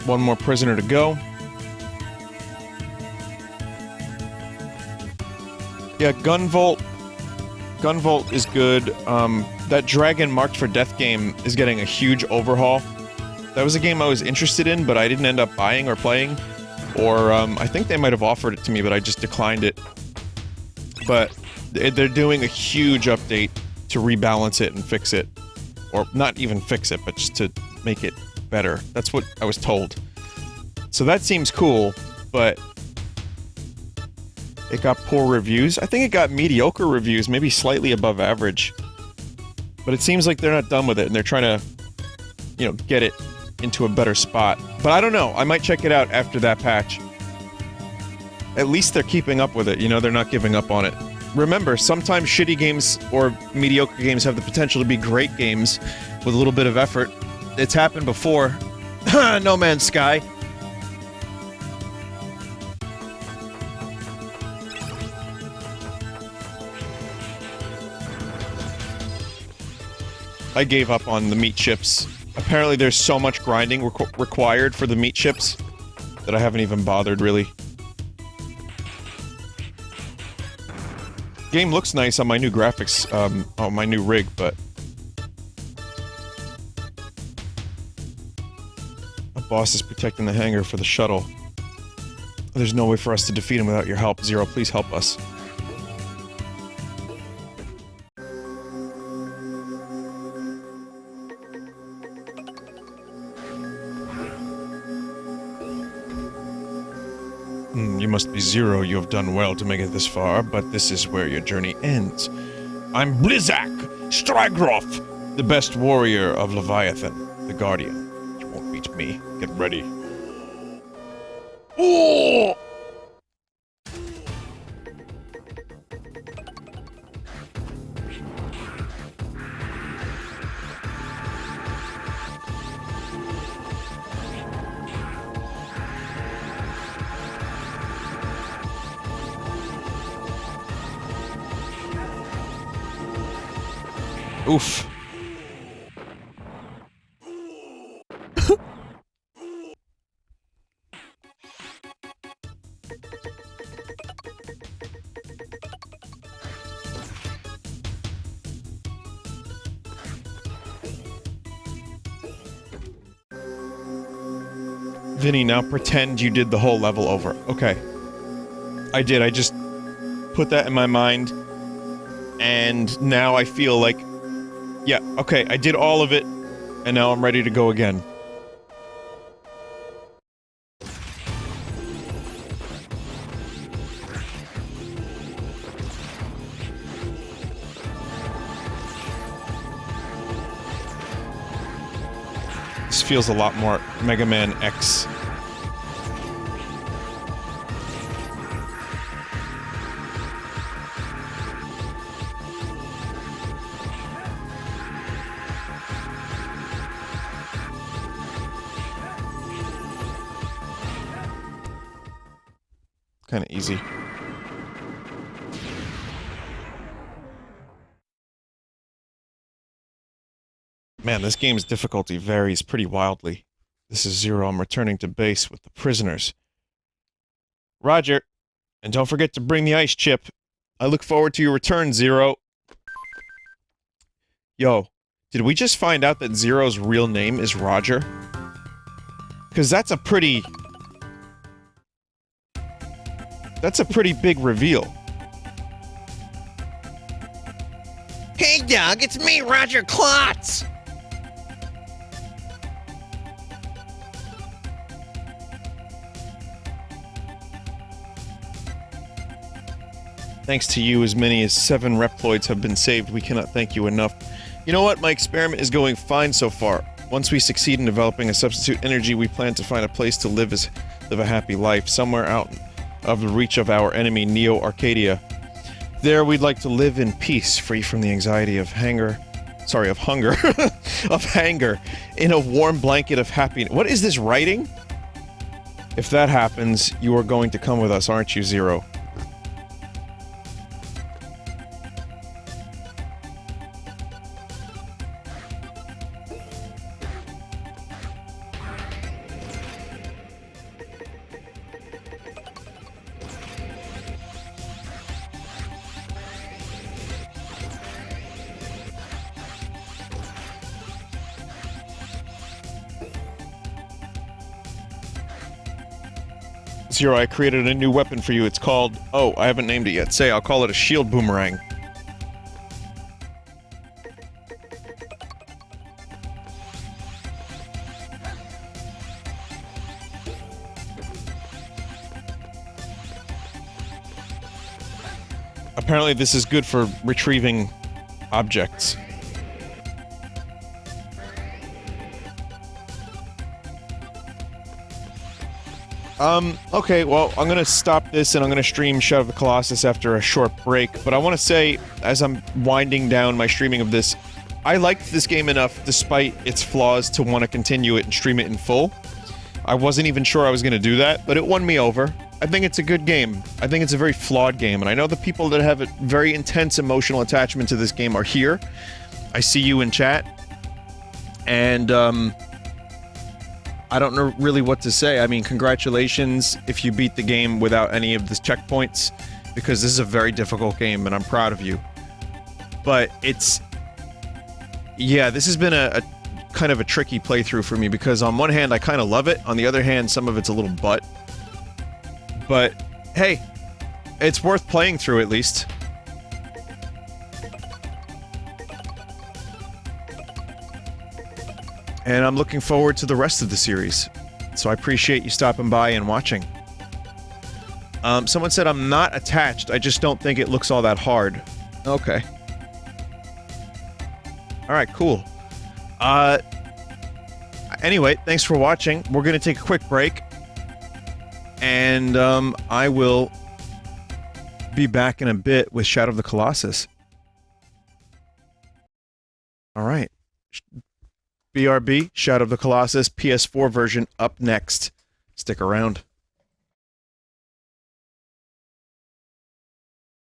One more prisoner to go. Yeah, Gunvolt. Gunvolt is good. That Dragon Marked for Death game is getting a huge overhaul. That was a game I was interested in, but I didn't end up buying or playing. Or, I think they might have offered it to me, but I just declined it. But they're doing a huge update to rebalance it and fix it. Or not even fix it, but just to make it better. That's what I was told. So that seems cool, but it got poor reviews. I think it got mediocre reviews, maybe slightly above average. But it seems like they're not done with it, and they're trying to, you know, get it into a better spot. But I don't know, I might check it out after that patch. At least they're keeping up with it, you know, they're not giving up on it. Remember, sometimes shitty games or mediocre games have the potential to be great games with a little bit of effort. It's happened before. No Man's Sky. I gave up on the meat chips. Apparently there's so much grinding required for the meat chips that I haven't even bothered, really. Game looks nice on my new graphics, on my new rig, but... A boss is protecting the hangar for the shuttle. There's no way for us to defeat him without your help. Zero, please help us. You must be Zero. You have done well to make it this far, but this is where your journey ends. I'm Blizzak Strigroff, the best warrior of Leviathan, the Guardian. You won't beat me. Get ready. Oh! Oof. Vinny, now pretend you did the whole level over. Okay. I did, I just put that in my mind, and now I feel like... Yeah, okay, I did all of it, and now I'm ready to go again. This feels a lot more Megaman X. Kinda easy. Man, this game's difficulty varies pretty wildly. This is Zero. I'm returning to base with the prisoners. Roger. And don't forget to bring the ice chip. I look forward to your return, Zero. Yo, did we just find out that Zero's real name is Roger? Because that's a pretty That's a pretty big reveal. Hey, Doug, it's me, Roger Klotz. Thanks to you, as many as 7 Reploids have been saved. We cannot thank you enough. You know what? My experiment is going fine so far. Once we succeed in developing a substitute energy, we plan to find a place to live a happy life, somewhere out of the reach of our enemy, Neo Arcadia. There, we'd like to live in peace, free from the anxiety of hunger, of hanger, in a warm blanket of happiness. What is this writing? If that happens, you are going to come with us, aren't you, Zero? Zero, I created a new weapon for you. It's called... Oh, I haven't named it yet. Say, I'll call it a shield boomerang. Apparently this is good for retrieving objects. Okay, well, I'm gonna stop this and I'm gonna stream Shadow of the Colossus after a short break, but I want to say, as I'm winding down my streaming of this, I liked this game enough, despite its flaws, to want to continue it and stream it in full. I wasn't even sure I was gonna do that, but it won me over. I think it's a good game. I think it's a very flawed game, and I know the people that have a very intense emotional attachment to this game are here. I see you in chat, and, I don't know really what to say. I mean, congratulations if you beat the game without any of the checkpoints, because this is a very difficult game, and I'm proud of you. But it's... Yeah, this has been a kind of a tricky playthrough for me, because on one hand, I kind of love it, on the other hand, some of it's a little butt. But, hey, it's worth playing through at least. And I'm looking forward to the rest of the series. So I appreciate you stopping by and watching. Someone said I'm not attached, I just don't think it looks all that hard. Okay. Alright, cool. Anyway, thanks for watching. We're gonna take a quick break. And, I will be back in a bit with Shadow of the Colossus. Alright. BRB, Shadow of the Colossus, PS4 version up next. Stick around.